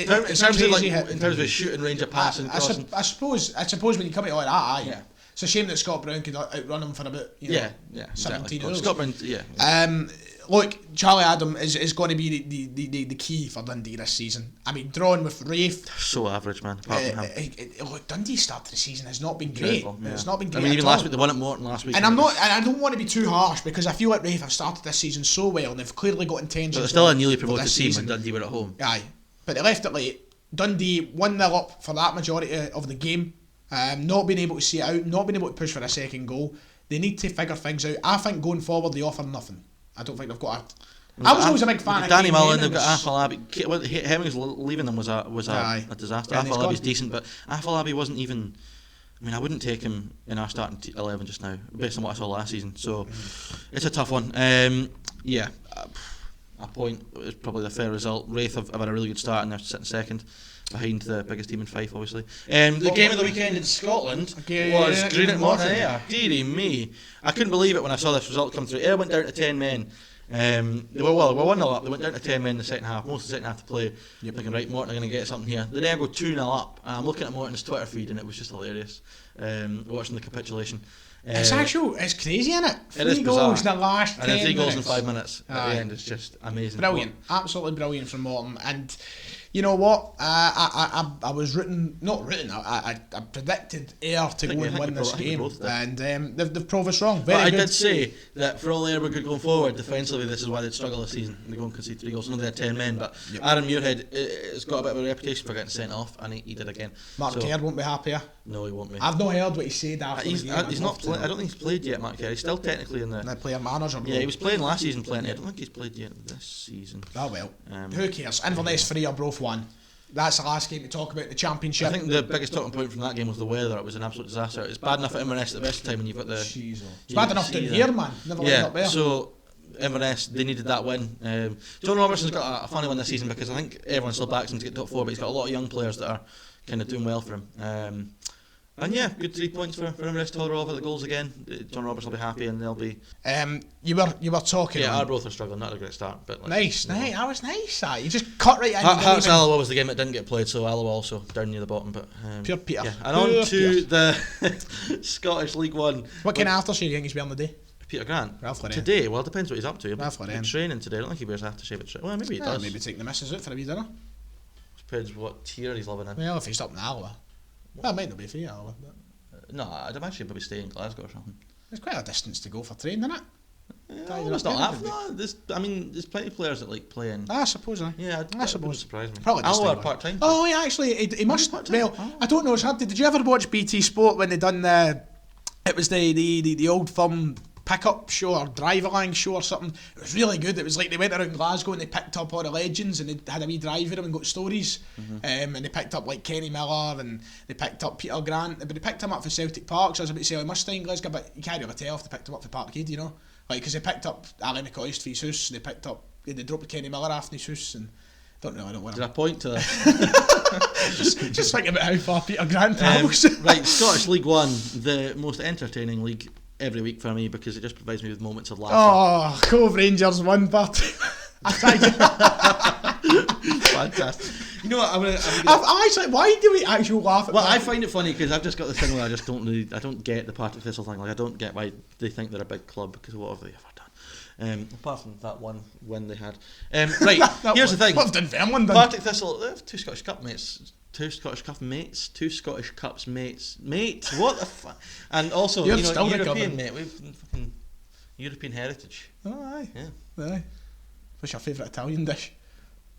Speaker 3: terms of his shooting range of passing, crossing.
Speaker 2: I suppose when you come to all that,
Speaker 3: yeah.
Speaker 2: It's a shame that Scott Brown could outrun him for about 17 hours.
Speaker 3: Scott Brown,
Speaker 2: look, Charlie Adam is going to be the key for Dundee this season. I mean, drawing with Wraith.
Speaker 3: So average, man. Apart from him.
Speaker 2: Look, Dundee's start to the season has not been great.
Speaker 3: Yeah.
Speaker 2: It's not been great.
Speaker 3: I mean, even last week, they won at Morton last week.
Speaker 2: And I don't want to be too harsh because I feel like Wraith have started this season so well and they've clearly got intentions.
Speaker 3: But they're still a newly promoted team when Dundee were at home.
Speaker 2: Aye, but they left it late. Dundee 1-0 up for that majority of the game. Not being able to see it out, not being able to push for a second goal. They need to figure things out. I think going forward they offer nothing. I don't think they've got a... I was always a big fan of
Speaker 3: Danny Mullen. They've got Afolabi. Hemmings leaving them was a disaster. Afolabi's decent, but Afolabi wasn't even... I mean, I wouldn't take him in our starting 11 just now, based on what I saw last season. So, it's a tough one. Yeah, a point is probably the fair result. Wraith have had a really good start and they're sitting second, behind the biggest team in Fife, obviously. The game of the weekend in Scotland was Green at Morton Ayr. Dearie me. I couldn't believe it when I saw this result come through. Ayr went down to 10 men. They were 1-0 up. They went down to 10 men in the second half. Most of the second half to play. Thinking, right, Morton are going to get something here. They then go 2-0 up. I'm looking at Morton's Twitter feed and it was just hilarious. Watching the capitulation. It's
Speaker 2: crazy, isn't it?
Speaker 3: It is
Speaker 2: 3 goals in the last 10
Speaker 3: and then 3 goals in
Speaker 2: minutes.
Speaker 3: 5 minutes at the end. It's just amazing.
Speaker 2: Brilliant, absolutely brilliant from Morton. And you know what? I was I predicted Ayr to go and win this game, and they've proved us wrong. Very good.
Speaker 3: I did say that for all Ayr were good going forward, defensively this is why they'd struggle this season. They go and concede 3 goals. I know they had 10 men, but Aaron Muirhead has got a bit of a reputation for getting sent off, and he did again.
Speaker 2: Mark Kerr won't be happier.
Speaker 3: No, he won't be.
Speaker 2: I've not heard what he said after the game.
Speaker 3: He's not. I don't think he's played yet, Mark Kerr. He's still technically in the
Speaker 2: player manager.
Speaker 3: Yeah, he was playing last season plenty. I don't think he's played yet this season.
Speaker 2: Oh well. Who cares? Inverness 3 or Broth 1. That's the last game to talk about, the Championship.
Speaker 3: I think the biggest talking point from that game was the weather. It was an absolute disaster. It's bad enough at Inverness at the best of the time when you've got the...
Speaker 2: It's bad enough down here, man. Never let up there.
Speaker 3: So Inverness, they needed that win. John Robertson's got a funny one this season because I think everyone still backs him to get top 4, but he's got a lot of young players that are kind of doing well for him. And yeah, good 3 points for Inverness to hold off at the goals again. John Roberts will be happy and they'll be...
Speaker 2: You were talking...
Speaker 3: Yeah, Arbroath are struggling, not a great start. But like,
Speaker 2: nice. That was nice. You just cut right in.
Speaker 3: Hearts Alloa was the game that didn't get played, so Alloa also down near the bottom. But
Speaker 2: pure Peter.
Speaker 3: Yeah. And on to the Scottish League One.
Speaker 2: What kind of aftershave do you think he's wearing today?
Speaker 3: Peter Grant.
Speaker 2: Ralph Lauren.
Speaker 3: Today, well, it depends what he's up to.
Speaker 2: Ralph Lauren.
Speaker 3: Training today. I don't think he wears aftershave at training. Well, maybe he does.
Speaker 2: Maybe take the missus out for a wee dinner.
Speaker 3: Depends what tier he's living in.
Speaker 2: Well, if he's up in Alloa. That might not be for you, Alloa. But...
Speaker 3: No, I'd imagine he'd probably stay in Glasgow or something.
Speaker 2: It's quite a distance to go for training, isn't it?
Speaker 3: Yeah, it's not that. No, there's plenty of players that like playing.
Speaker 2: I suppose.
Speaker 3: Yeah, I suppose. Surprise me.
Speaker 2: Probably
Speaker 3: Alloa part time.
Speaker 2: Oh yeah, actually, he must. Well, I don't know. It's hard. Did you ever watch BT Sport when they done the? It was the old firm pickup show or drive-along show or something. It was really good. It was like they went around Glasgow and they picked up all the legends and they had a wee drive with them and got stories. And they picked up like Kenny Miller and they picked up Peter Grant, but they picked him up for Celtic Park. So I was about to say, he must stay in Glasgow, but you can't really tell if they picked him up for Parkhead, you know, like because they picked up Ali McCoist for his house. They dropped Kenny Miller after his house and. I don't want
Speaker 3: to. Did I point to that?
Speaker 2: just think about how far Peter Grant travels.
Speaker 3: Right, Scottish League One, the most entertaining league every week for me because it just provides me with moments of laughter.
Speaker 2: Oh, Cove Rangers won, but
Speaker 3: fantastic. You know what?
Speaker 2: I actually, why do we actually laugh at
Speaker 3: Well, I find it funny because I've just got this thing where I don't get the Partick Thistle thing. Like, I don't get why they think they're a big club because what have they ever done? Apart from that one win they had. Right, here's the thing.
Speaker 2: What have Dunfermline done?
Speaker 3: Partick Thistle, they have 2 Scottish Cup mates. 2 Scottish Cup mates. 2 Scottish Cups mates. Mate, what the fuck? And also, European mate. We've fucking European heritage.
Speaker 2: Oh, aye.
Speaker 3: Yeah.
Speaker 2: Aye. What's your favourite Italian dish?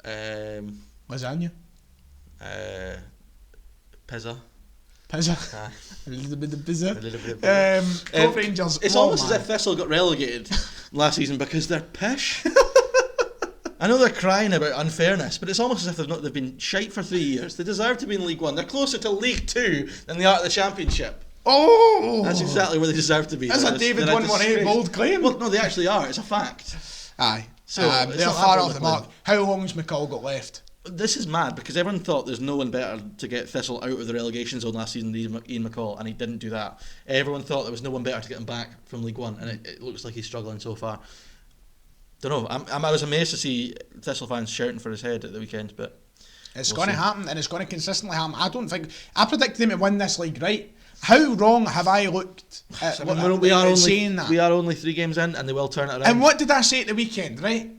Speaker 2: Lasagna.
Speaker 3: Pizza.
Speaker 2: Pizza. A little bit of pizza.
Speaker 3: Cove
Speaker 2: Rangers.
Speaker 3: It's almost as if Thistle got relegated last season because they're pish. I know they're crying about unfairness, but it's almost as if they've been shite for 3 years. They deserve to be in League One. They're closer to League Two than they are to the Championship.
Speaker 2: Oh!
Speaker 3: That's exactly where they deserve to be.
Speaker 2: That's a David 118 bold claim.
Speaker 3: Well, no, they actually are. It's a fact.
Speaker 2: Aye.
Speaker 3: So
Speaker 2: they're far off the mark. How long's McCall got left?
Speaker 3: This is mad because everyone thought there's no one better to get Thistle out of the relegation zone last season than Ian McCall, and he didn't do that. Everyone thought there was no one better to get him back from League One, and it looks like he's struggling so far. Don't know. I was amazed to see Thistle fans shouting for his head at the weekend, but
Speaker 2: it's going to happen, and it's going to consistently happen. I predicted him to win this league, right? How wrong have I looked at
Speaker 3: we are
Speaker 2: saying that?
Speaker 3: We are only 3 games in, and they will turn it around.
Speaker 2: And what did I say at the weekend, right?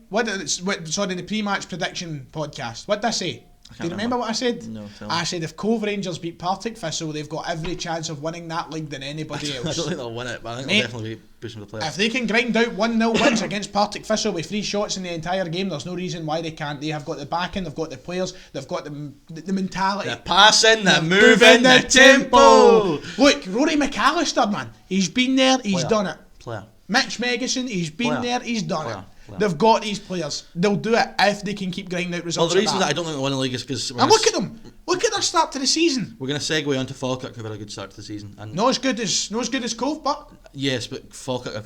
Speaker 2: Sorry, the pre-match prediction podcast. What did I say? Do you remember what I said?
Speaker 3: No, tell me.
Speaker 2: I said if Cove Rangers beat Partick Thistle, they've got every chance of winning that league than anybody else.
Speaker 3: I don't think they'll win it, but I think they'll definitely be pushing for the playoffs.
Speaker 2: If they can grind out 1-0 wins against Partick Thistle with 3 shots in the entire game, there's no reason why they can't. They have got the backing, they've got the players, they've got the mentality.
Speaker 3: The passing, the moving, the tempo.
Speaker 2: Look, Rory McAllister, man, he's been there, he's done it.
Speaker 3: Player.
Speaker 2: Mitch Megason, he's been there, he's done it. They've got these players. They'll do it if they can keep grinding out results.
Speaker 3: Well, the reason that I don't think they'll win the league is because...
Speaker 2: And look at them. Look at their start to the season.
Speaker 3: We're going to segue onto Falkirk, who've had a good start to the season. And
Speaker 2: not as good as Cove, but...
Speaker 3: Yes, but Falkirk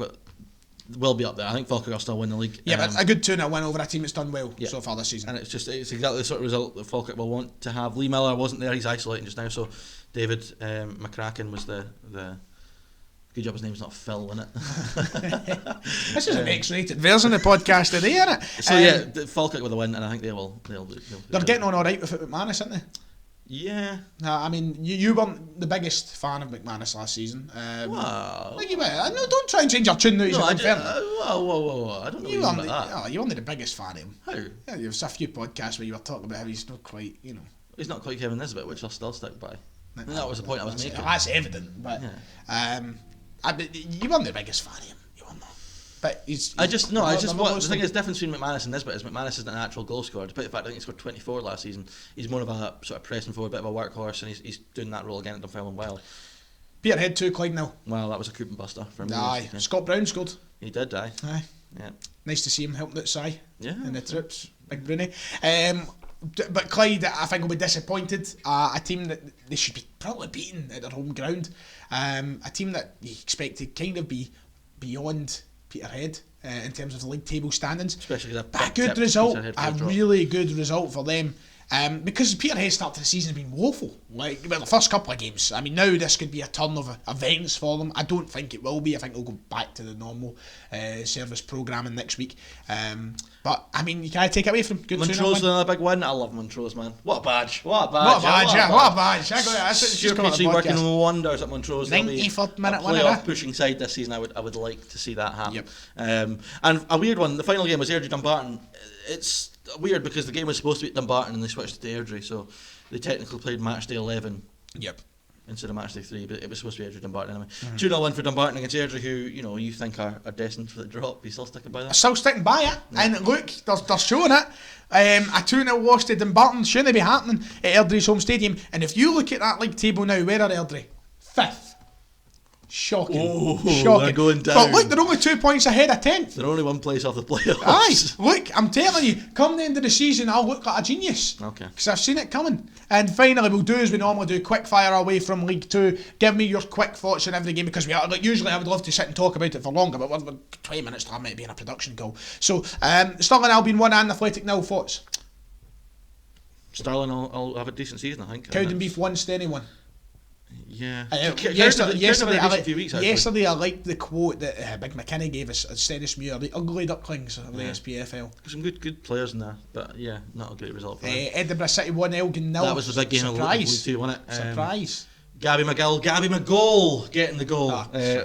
Speaker 3: will be up there. I think Falkirk will still win the league.
Speaker 2: Yeah, but a good 2-0 win over a team that's done well so far this season.
Speaker 3: And it's exactly the sort of result that Falkirk will want to have. Lee Miller wasn't there, he's isolating just now, so David McCracken was the good job his name's not Phil, isn't it?
Speaker 2: This is an X-rated version of the podcast today, isn't it?
Speaker 3: So Falkirk with a win, and I think they'll
Speaker 2: they're getting on alright with it, McManus, aren't they?
Speaker 3: Yeah.
Speaker 2: I mean, you weren't the biggest fan of McManus last season.
Speaker 3: Wow.
Speaker 2: Like you were. No, don't try and change your tune now.
Speaker 3: Whoa. I don't know you
Speaker 2: weren't
Speaker 3: like that.
Speaker 2: Oh, you weren't the biggest fan of him.
Speaker 3: How?
Speaker 2: Yeah, there was a few podcasts where you were talking about how he's not quite, you know.
Speaker 3: He's not quite Kevin Nisbet, which I'll still stick by. And that was the point I was making.
Speaker 2: That's evident, but you weren't the biggest fan of him. You weren't. But the thing is, the difference between McManus and Nisbet is McManus isn't a natural goal scorer. Despite the fact I think he scored 24 last season, he's more of a sort of pressing forward, bit of a workhorse, and he's doing that role again at Dunfermline well. Peterhead 2, Clyde 0.
Speaker 3: Well, that was a coup and buster for me.
Speaker 2: Aye, yeah. Scott Brown scored.
Speaker 3: He did, aye.
Speaker 2: Aye.
Speaker 3: Yeah.
Speaker 2: Nice to see him helping out Si.
Speaker 3: Yeah.
Speaker 2: And the troops, Big Bruni. But Clyde, I think, will be disappointed. A team that they should be probably beaten at their home ground. A team that you expect to kind of be beyond Peterhead in terms of the league table standings.
Speaker 3: Especially
Speaker 2: a good result, a really good result for them. Because Peterhead's start to the season has been woeful. Like, well, the first couple of games. I mean, now this could be a turn of events for them. I don't think it will be. I think they'll go back to the normal service programming next week. But, I mean, you can't take it away from good
Speaker 3: Montrose with another big win. I love Montrose, man. What a badge. What a badge.
Speaker 2: What a badge, yeah. What a badge. That's
Speaker 3: Stuart working wonders at Montrose.
Speaker 2: 94th minute winner.
Speaker 3: Playoff pushing side this season. I would like to see that happen.
Speaker 2: Yep.
Speaker 3: And a weird one. The final game was Airdrie Dumbarton. It's weird because the game was supposed to be at Dumbarton and they switched to Airdrie, so they technically played match day 11.
Speaker 2: Yep.
Speaker 3: Instead of match day 3, but it was supposed to be Airdrie Dumbarton anyway. 2-0 win for Dumbarton against Airdrie, who you think are destined for the drop. You still sticking by that?
Speaker 2: Still sticking by it, yeah. And look, they're showing it. A 2-0 loss to Dumbarton shouldn't be happening at Airdrie's home stadium. And if you look at that league table now, where are Airdrie? 5th. Shocking. Shocking.
Speaker 3: They're going down.
Speaker 2: But look, they're only 2 points ahead of 10th.
Speaker 3: They're only one place off the playoffs.
Speaker 2: Aye, look, I'm telling you, come the end of the season, I'll look like a genius.
Speaker 3: Okay.
Speaker 2: Because I've seen it coming. And finally, we'll do as we normally do, quick fire away from League 2. Give me your quick thoughts on every game, because usually I would love to sit and talk about it for longer, but we're 20 minutes time might be in a production call. So, Stirling Albion 1 and Athletic 0, thoughts?
Speaker 3: Stirling will have a decent season, I think.
Speaker 2: Cowdenbeath 1, Stenny 1.
Speaker 3: Yeah.
Speaker 2: Yesterday I liked the quote that Big McKinney gave us at Stennismuir, the ugly ducklings of the SPFL.
Speaker 3: Some good players in there, but yeah, not a great result for them.
Speaker 2: Edinburgh City 1, Elgin 0.
Speaker 3: That was the big game of League 2, wasn't it?
Speaker 2: Surprise.
Speaker 3: Gabby McGoll getting the goal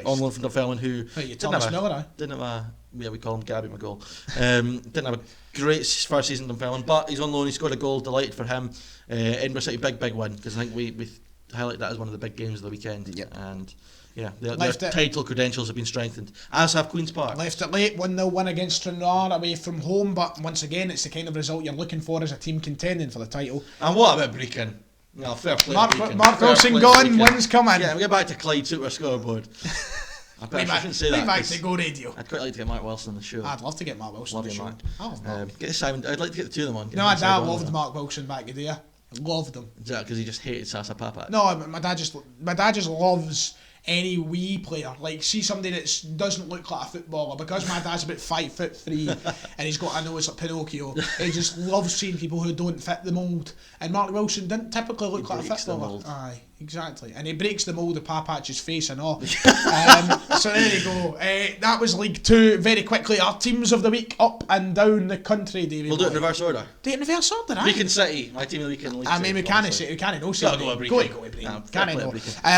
Speaker 3: on loan from Dunfermline, who didn't have a we call him Gabby McGoll. Didn't have a great first season at Dunfermline, but he's on loan. He scored a goal. Delighted for him. Edinburgh City big win, because I think we highlight that as one of the big games of the weekend.
Speaker 2: Yep.
Speaker 3: And yeah, their title credentials have been strengthened, as have Queen's Park.
Speaker 2: Left it late, 1-0 win against Stranraer away from home, but once again it's the kind of result you're looking for as a team contending for the title.
Speaker 3: And what about Brecon? No, fair play.
Speaker 2: Mark Wilson gone, wins coming.
Speaker 3: Yeah, we get back to Clyde Super Scoreboard. I shouldn't say that.
Speaker 2: Back to Go Radio.
Speaker 3: I'd quite like to get Mark Wilson on the show.
Speaker 2: I'd love to get Mark Wilson on the show.
Speaker 3: Mark.
Speaker 2: Oh, Mark.
Speaker 3: Get Simon. I'd like to get the two of them on.
Speaker 2: No, I loved Mark Wilson back in the day. Loved him.
Speaker 3: Is that because he just hated Sasa Papat?
Speaker 2: No, my dad just loves any wee player. Like, see somebody that doesn't look like a footballer, because my dad's about 5'3" and he's got a nose like Pinocchio. He just loves seeing people who don't fit the mould. And Mark Wilson didn't typically look like a footballer. Aye, exactly. And he breaks the mould of Papatch's face and all. So there you go. That was League 2. Very quickly, our teams of the week up and down the country, David.
Speaker 3: We'll do it in reverse order.
Speaker 2: Do it in reverse order, aye.
Speaker 3: Brecon City, my team of the week in League 2.
Speaker 2: I mean, we can't say, no say.
Speaker 3: Go to Brecon.
Speaker 2: Go to Brecon. Can't know.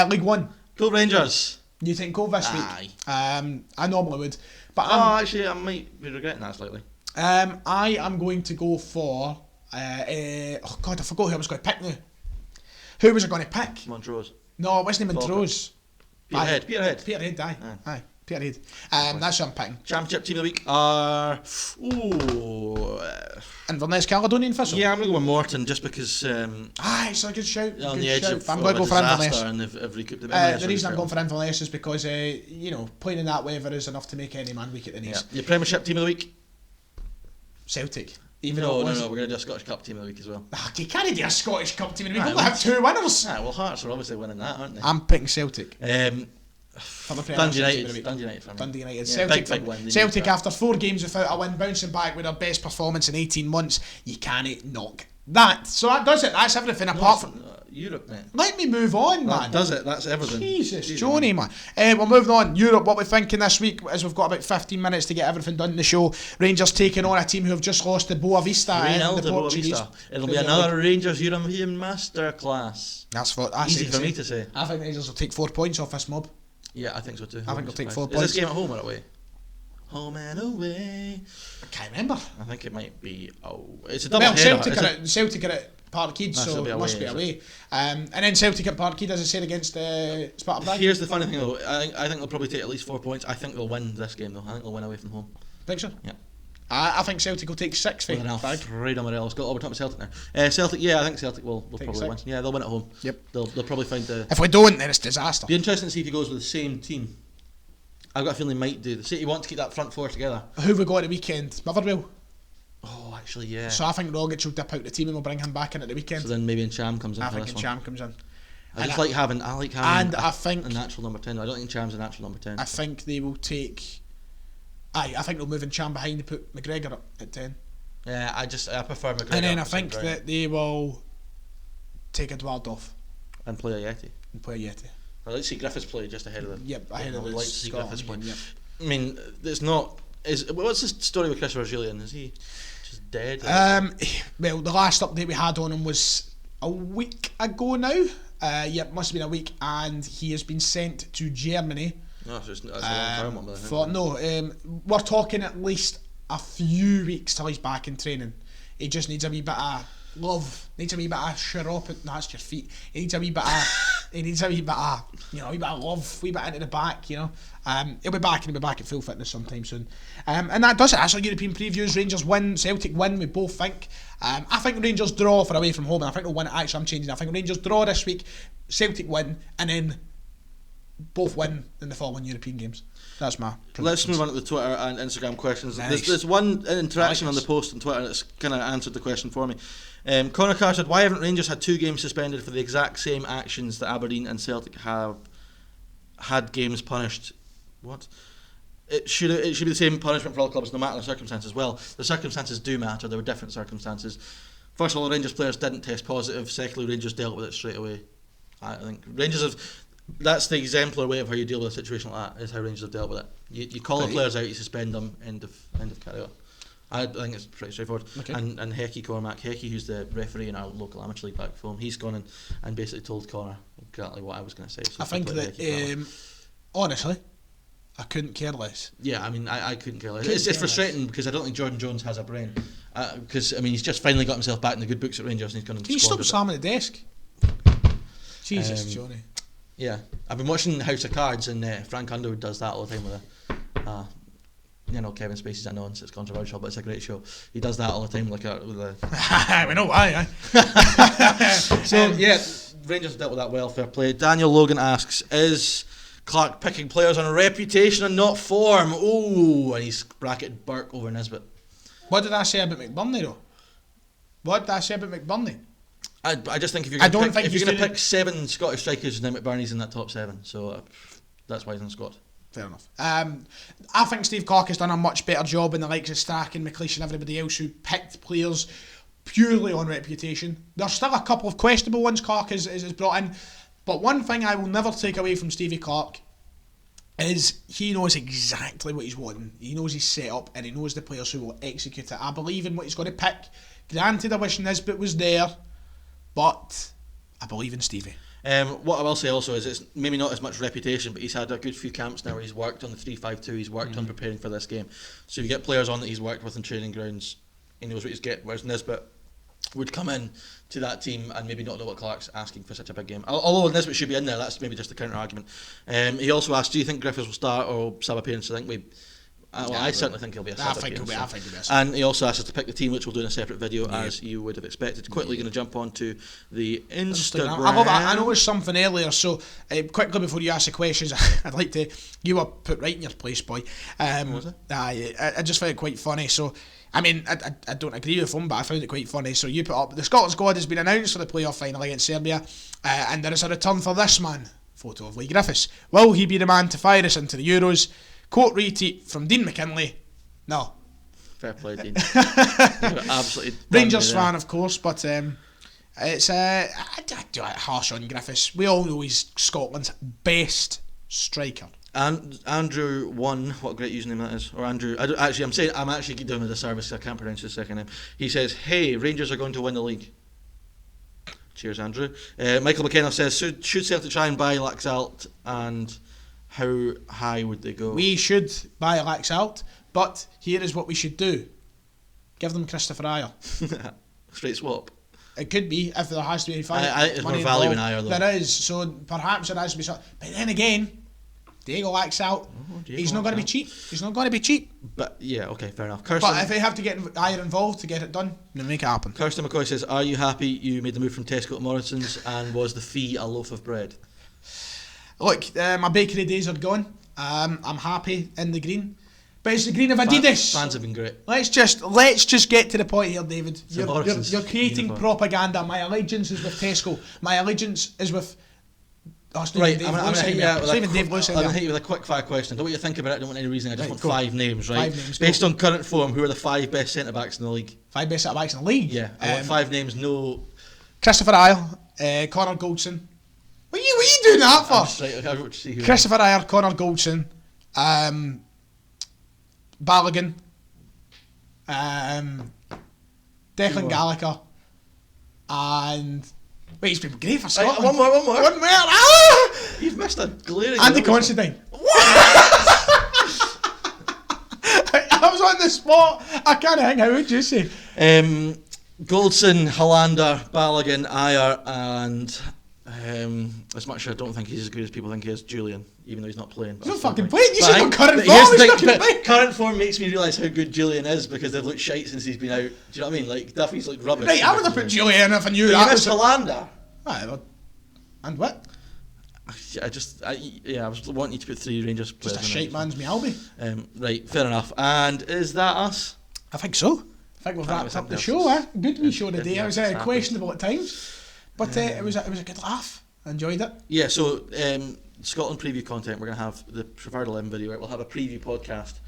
Speaker 2: League 1.
Speaker 3: Cove Rangers.
Speaker 2: You think Cove this week? I normally would. But
Speaker 3: actually, I might be regretting that slightly.
Speaker 2: I am going to go for... oh God, I forgot who I was going to pick now. Who was I going to pick?
Speaker 3: Montrose.
Speaker 2: No, it wasn't Montrose.
Speaker 3: Peterhead,
Speaker 2: aye. Peterhead. That's who I'm picking.
Speaker 3: Championship team of the week are...
Speaker 2: Inverness Caledonian Thistle.
Speaker 3: Yeah, I'm going to go with Morton, just because...
Speaker 2: it's a good shout.
Speaker 3: On the edge of
Speaker 2: I'm going to go for Inverness.
Speaker 3: And they've recouped
Speaker 2: the reason I'm going for Inverness is because, playing in that weather is enough to make any man weak at the knees.
Speaker 3: Yeah. Your Premiership team of the week?
Speaker 2: Celtic.
Speaker 3: No, we're going to do a Scottish Cup team of the week as well.
Speaker 2: You can't do a Scottish Cup team of the week. We'll have 2 winners.
Speaker 3: Well, Hearts are obviously winning that, aren't they?
Speaker 2: I'm picking Celtic.
Speaker 3: Dundee United.
Speaker 2: Celtic,
Speaker 3: big win.
Speaker 2: Celtic after 4 games without a win, bouncing back with their best performance in 18 months. You can't knock that. So that does it. That's everything apart from
Speaker 3: Europe, mate.
Speaker 2: Let me move on, man.
Speaker 3: That does it. That's everything.
Speaker 2: Jesus, Johnny, man. We're moving on. Europe, what we're thinking this week, as we've got about 15 minutes to get everything done in the show. Rangers taking on a team who have just lost to Boa Vista.
Speaker 3: It'll be another Rangers European masterclass.
Speaker 2: That's what
Speaker 3: easy for me to say.
Speaker 2: I think Rangers will take 4 points off this mob.
Speaker 3: Yeah, I think so too.
Speaker 2: I think they'll take 4 points.
Speaker 3: Is this game at home or away? Home and away.
Speaker 2: I can't remember.
Speaker 3: I think it might be. It's a double header.
Speaker 2: Celtic are at Parkhead, so it must be away. And then Celtic at Parkhead, as I said, against Sparta Prague.
Speaker 3: Here's the funny thing though. I think they'll probably take at least 4 points. I think they'll win this game though. I think they'll win away from home.
Speaker 2: Think so?
Speaker 3: Yeah.
Speaker 2: I think Celtic will take 6 for
Speaker 3: Right on my rail. Let's go over top of Celtic now. Celtic, yeah, I think Celtic will probably win. Yeah, they'll win at home.
Speaker 2: Yep.
Speaker 3: They'll probably find the...
Speaker 2: If we don't, then it's disaster.
Speaker 3: Be interesting to see if he goes with the same team. I've got a feeling he might do. The City want to keep that front four together.
Speaker 2: Who we got at the weekend? Motherwell?
Speaker 3: Oh, actually, yeah.
Speaker 2: So I think Rogic will dip out the team and we'll bring him back in at the weekend.
Speaker 3: So then maybe Cham comes in
Speaker 2: I
Speaker 3: for
Speaker 2: think
Speaker 3: this one.
Speaker 2: Cham comes in.
Speaker 3: I like having
Speaker 2: and I think
Speaker 3: a natural number 10. I don't think Cham's a natural number 10.
Speaker 2: I think they will take. I think they'll move in Cham behind to put McGregor up at 10.
Speaker 3: Yeah, I prefer McGregor.
Speaker 2: And then I think that they will take Eduardo off
Speaker 3: and play a Yeti. I'd like to see Griffiths play just ahead of them.
Speaker 2: Yep, ahead of the
Speaker 3: I'd like to see Griffiths play.
Speaker 2: Yep.
Speaker 3: I mean, it's not. What's the story with Christopher Julian? Is he just dead?
Speaker 2: Well, the last update we had on him was a week ago now. Must have been a week, and he has been sent to Germany.
Speaker 3: No, that's a long time.
Speaker 2: We're talking at least a few weeks till he's back in training. He just needs a wee bit of love. Needs a wee bit of that's your feet. He needs a wee bit of a wee bit of love, wee bit into the back, He'll be back and he'll be back at full fitness sometime soon. And that does it. That's our European previews. Rangers win, Celtic win, we both think. I think Rangers draw for away from home, and I think they'll win it. Actually, I'm changing. I think Rangers draw this week, Celtic win, and then both win in the following European games. That's my predictions.
Speaker 3: Let's move on to the Twitter and Instagram questions.
Speaker 2: Nice.
Speaker 3: There's one interaction on the post on Twitter that's kind of answered the question for me. Connor Carr said, why haven't Rangers had 2 games suspended for the exact same actions that Aberdeen and Celtic have had games punished? What? It should be the same punishment for all clubs, no matter the circumstances. Well, the circumstances do matter. There were different circumstances. First of all, the Rangers players didn't test positive. Secondly, Rangers dealt with it straight away. I think Rangers have. That's the exemplar way of how you deal with a situation like that. Is how Rangers have dealt with it. You call the players out, you suspend them. End of carry on. I think it's pretty straightforward. Okay. And Hecky Cormac, who's the referee in our local amateur league back home, he's gone and basically told Connor exactly what I was going to say. So
Speaker 2: I think that honestly, I couldn't care less.
Speaker 3: Yeah, I mean, I couldn't care less. It's frustrating because I don't think Jordan Jones has a brain. Because I mean, he's just finally got himself back in the good books at Rangers, and he's going to.
Speaker 2: Can you stop slamming the desk? Jesus, Johnny.
Speaker 3: Yeah, I've been watching House of Cards, and Frank Underwood does that all the time with Kevin Spacey's a nonce. It's controversial, but it's a great show. He does that all the time, with a.
Speaker 2: We know why.
Speaker 3: So Rangers dealt with that well. Fair play. Daniel Logan asks, is Clark picking players on reputation and not form? Oh, and he's bracketed Burke over Nisbet.
Speaker 2: What did I say about McBurney though?
Speaker 3: I just think if you're going to pick 7 Scottish strikers, then McBurney's in that top 7. So that's why he's in the squad.
Speaker 2: Fair enough. I think Steve Clark has done a much better job in the likes of Stack and McLeish and everybody else who picked players purely on reputation. There's still a couple of questionable ones Clark has brought in, but one thing I will never take away from Stevie Clark is he knows exactly what he's wanting. He knows his setup and he knows the players who will execute it. I believe in what he's going to pick. Granted, I wish Nisbet was there, but I believe in Stevie.
Speaker 3: What I will say also is it's maybe not as much reputation, but he's had a good few camps now where he's worked on the 3-5-2, he's worked on preparing for this game. So you get players on that he's worked with in training grounds, he knows what he's getting, whereas Nisbet would come in to that team and maybe not know what Clark's asking for such a big game. Although Nisbet should be in there, that's maybe just a counter argument. He also asked, do you think Griffiths will start or sub appearance? I certainly think he'll be a sub appearance. And he also asked us to pick the team, which we'll do in a separate video, as you would have expected. Quickly going to jump on to the Instagram.
Speaker 2: I noticed something earlier, so quickly before you ask the questions, I'd like to, you were put right in your place, boy.
Speaker 3: Was it?
Speaker 2: I just found it quite funny, so I mean, I don't agree with him, but I found it quite funny. So you put up, the Scotland squad has been announced for the playoff final against Serbia, and there is a return for this man. Photo of Lee Griffiths. Will he be the man to fire us into the Euros? Quote retweet from Dean McKinley. No.
Speaker 3: Fair play, Dean. Absolutely.
Speaker 2: Rangers fan, of course, but it's harsh on Griffiths. We all know he's Scotland's best striker.
Speaker 3: And Andrew One, what a great username that is. Or Andrew. I'm actually doing a disservice because I can't pronounce his second name. He says, "Hey, Rangers are going to win the league." Cheers, Andrew. Michael McKenna says, should Celtic try and buy Laxalt, and how high would they go?
Speaker 2: We should buy Laxalt, but here is what we should do. Give them Christopher Ayer.
Speaker 3: Straight swap.
Speaker 2: It could be, if there has to be
Speaker 3: there's more value in Ayer, though.
Speaker 2: There is, so perhaps there has to be something. But then again, Diego Laxalt, he's not going to be cheap. He's not going to be cheap.
Speaker 3: But yeah, okay, fair enough.
Speaker 2: But if they have to get Ayer involved to get it done, then make it happen.
Speaker 3: Kirsten McCoy says, are you happy you made the move from Tesco to Morrison's, and was the fee a loaf of bread?
Speaker 2: Look, my bakery days are gone. I'm happy in the green. But it's the green of Adidas.
Speaker 3: Fans have been great.
Speaker 2: Let's just get to the point here, David. You're creating
Speaker 3: uniform.
Speaker 2: propaganda. My allegiance is with Tesco. My allegiance is with. Oh, it's not
Speaker 3: Right,
Speaker 2: even
Speaker 3: I'm
Speaker 2: Dave
Speaker 3: going
Speaker 2: Lewis
Speaker 3: to hit you
Speaker 2: anymore.
Speaker 3: out
Speaker 2: It's
Speaker 3: with
Speaker 2: not even Dave Lewis anymore.
Speaker 3: a quick fire question. Don't want you to think about it. I don't want any reason. I just want
Speaker 2: go.
Speaker 3: 5 names, right?
Speaker 2: 5 names,
Speaker 3: Based
Speaker 2: go.
Speaker 3: on current form, who are the 5 best centre backs in the league?
Speaker 2: 5 best centre backs in the league.
Speaker 3: Yeah, I want 5 names. No.
Speaker 2: Christopher Ayer, Connor Goldson. What are you doing that for?
Speaker 3: Right, okay, I wrote to see who.
Speaker 2: Christopher Ayer, Connor Goldson, Balogun, Declan Gallagher, and wait, he's been great for Scotland.
Speaker 3: One more.
Speaker 2: One more. Ah!
Speaker 3: You've missed a glaring.
Speaker 2: Andy Considine. I was on the spot. I can't hang. How would you say?
Speaker 3: Goldson, Hollander, Balogun, Ayer, and as much as I don't think he's as good as people think he is, Julian, even though he's not playing.
Speaker 2: He's not fucking playing. You said current form. He's not playing.
Speaker 3: Current form makes me realise how good Julian is because they've looked shite since he's been out. Do you know what I mean? Like Duffy's looked rubbish.
Speaker 2: Right, I would have put Julian if I knew
Speaker 3: But
Speaker 2: that.
Speaker 3: you missed Hollander.
Speaker 2: Aye, well, and what?
Speaker 3: I was wanting you to put 3 Rangers players.
Speaker 2: Just a
Speaker 3: in
Speaker 2: shite man's me, Albie.
Speaker 3: Right, fair enough. And is that us?
Speaker 2: I think so. I think we've
Speaker 3: Can't
Speaker 2: wrapped
Speaker 3: be
Speaker 2: up the
Speaker 3: something
Speaker 2: show,
Speaker 3: else.
Speaker 2: Good wee show today. It was
Speaker 3: Happy.
Speaker 2: questionable at times, but it was a good laugh. I enjoyed it.
Speaker 3: Yeah, so Scotland preview content, we're going to have the preferred 11 video, right? We'll have a preview podcast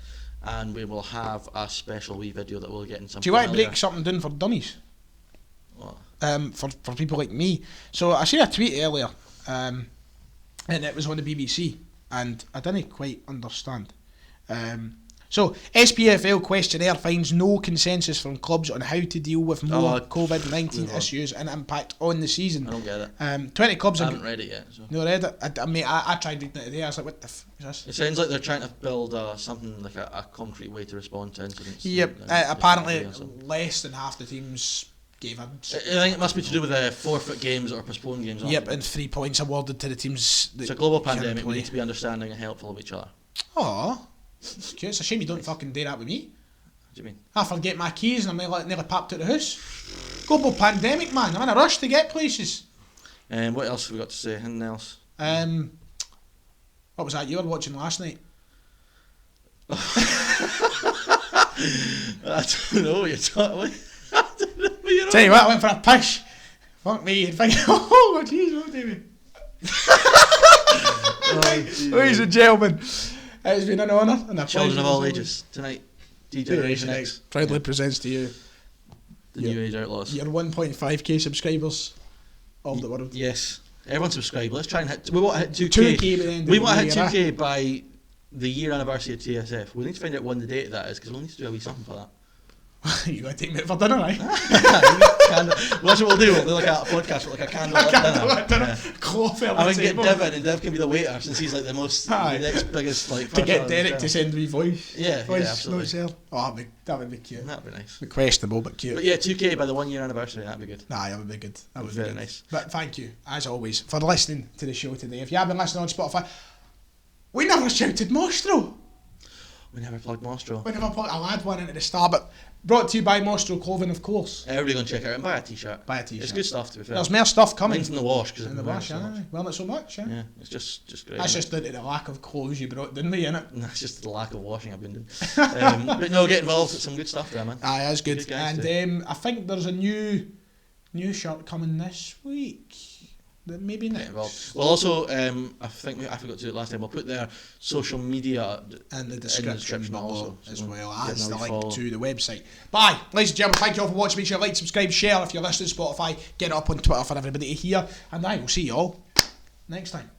Speaker 3: and we will have a special wee video that we'll get in some.
Speaker 2: Do you want to break something down for dummies?
Speaker 3: What?
Speaker 2: For people like me. So I seen a tweet earlier, and it was on the BBC, and I didn't quite understand. So SPFL questionnaire finds no consensus from clubs on how to deal with more COVID-19 issues and impact on the season.
Speaker 3: I don't get it.
Speaker 2: 20 clubs.
Speaker 3: I haven't read it yet. So.
Speaker 2: No, read it. I tried reading it today. I was like, what the f is this?
Speaker 3: It sounds like they're trying to build something like a concrete way to respond to incidents.
Speaker 2: Yep. Apparently, less than half the teams gave a.
Speaker 3: I think it must be to do with forfeit games or postponed games.
Speaker 2: Yep, and 3 points awarded to the teams.
Speaker 3: It's a global pandemic. We need to be understanding and helpful of each other.
Speaker 2: Aw. It's cute. It's a shame you don't fucking do that with me.
Speaker 3: What do you mean?
Speaker 2: I forget my keys and I'm nearly popped out the house. Global pandemic, man. I'm in a rush to get places.
Speaker 3: What else have we got to say? Anything else?
Speaker 2: What was that you were watching last night?
Speaker 3: I don't know what you're talking about.
Speaker 2: Tell you what, I went for a pish. Fuck me. And think, oh, jeez, oh, David. Ladies and gentlemen, it's been an honour and a
Speaker 3: Children
Speaker 2: pleasure.
Speaker 3: of all ages tonight. Generation X
Speaker 2: proudly presents to you
Speaker 3: the New Age Outlaws.
Speaker 2: your 1.5k subscribers of the world.
Speaker 3: Yes, everyone subscribe. Let's try and hit. We want to hit
Speaker 2: 2K
Speaker 3: 2K.
Speaker 2: by the end of
Speaker 3: We
Speaker 2: the
Speaker 3: want to hit
Speaker 2: year,
Speaker 3: 2K by the year anniversary of TSF. We need to find out when the date that is because we'll need to do a wee something for that.
Speaker 2: You got to take me out for dinner, right?
Speaker 3: That's what we'll do. We'll do like a podcast with like a candlelit dinner.
Speaker 2: Yeah. Coffee on
Speaker 3: I
Speaker 2: the
Speaker 3: can get
Speaker 2: table.
Speaker 3: Dev in and Dev can be the waiter since he's like the next biggest like.
Speaker 2: To get
Speaker 3: person
Speaker 2: Derek
Speaker 3: on the
Speaker 2: to send me voice.
Speaker 3: Yeah,
Speaker 2: voice
Speaker 3: absolutely.
Speaker 2: notes there. Oh, that would be cute.
Speaker 3: That'd be nice.
Speaker 2: Be questionable, but cute.
Speaker 3: But yeah, 2K by the 1 year anniversary. That'd be good.
Speaker 2: Nah, that would be good. That would be
Speaker 3: Very
Speaker 2: good.
Speaker 3: nice.
Speaker 2: But thank you, as always, for listening to the show today. If you have been listening on Spotify, we never shouted Mostro.
Speaker 3: We never plugged Mostro.
Speaker 2: We never plugged. I'll add one into the start, but brought to you by Mostro Clothing, of course.
Speaker 3: Everybody go and check it out and buy a t-shirt.
Speaker 2: Buy a t-shirt.
Speaker 3: It's good stuff to be fair.
Speaker 2: There's more stuff coming.
Speaker 3: Mine's in the wash because
Speaker 2: In the wash, aye. Well, not so much, yeah.
Speaker 3: Yeah, it's just great.
Speaker 2: That's just down to the lack of clothes you brought, didn't we, innit?
Speaker 3: That's just the lack of washing I've been doing. But no, get involved. It's some good stuff there, man.
Speaker 2: Aye, that's good.
Speaker 3: Good guys
Speaker 2: And I think there's a new shirt coming this week. Maybe
Speaker 3: Get
Speaker 2: next.
Speaker 3: involved. Well, also, I think I forgot to do it last time. We'll put their social media
Speaker 2: And the description below
Speaker 3: also,
Speaker 2: as
Speaker 3: so
Speaker 2: well
Speaker 3: give
Speaker 2: as
Speaker 3: them
Speaker 2: the
Speaker 3: a
Speaker 2: link
Speaker 3: follow.
Speaker 2: to the website. Bye, ladies and gentlemen. Thank you all for watching. Make sure you like, subscribe, share. If you're listening to Spotify, get it up on Twitter for everybody to hear. And I will see you all next time.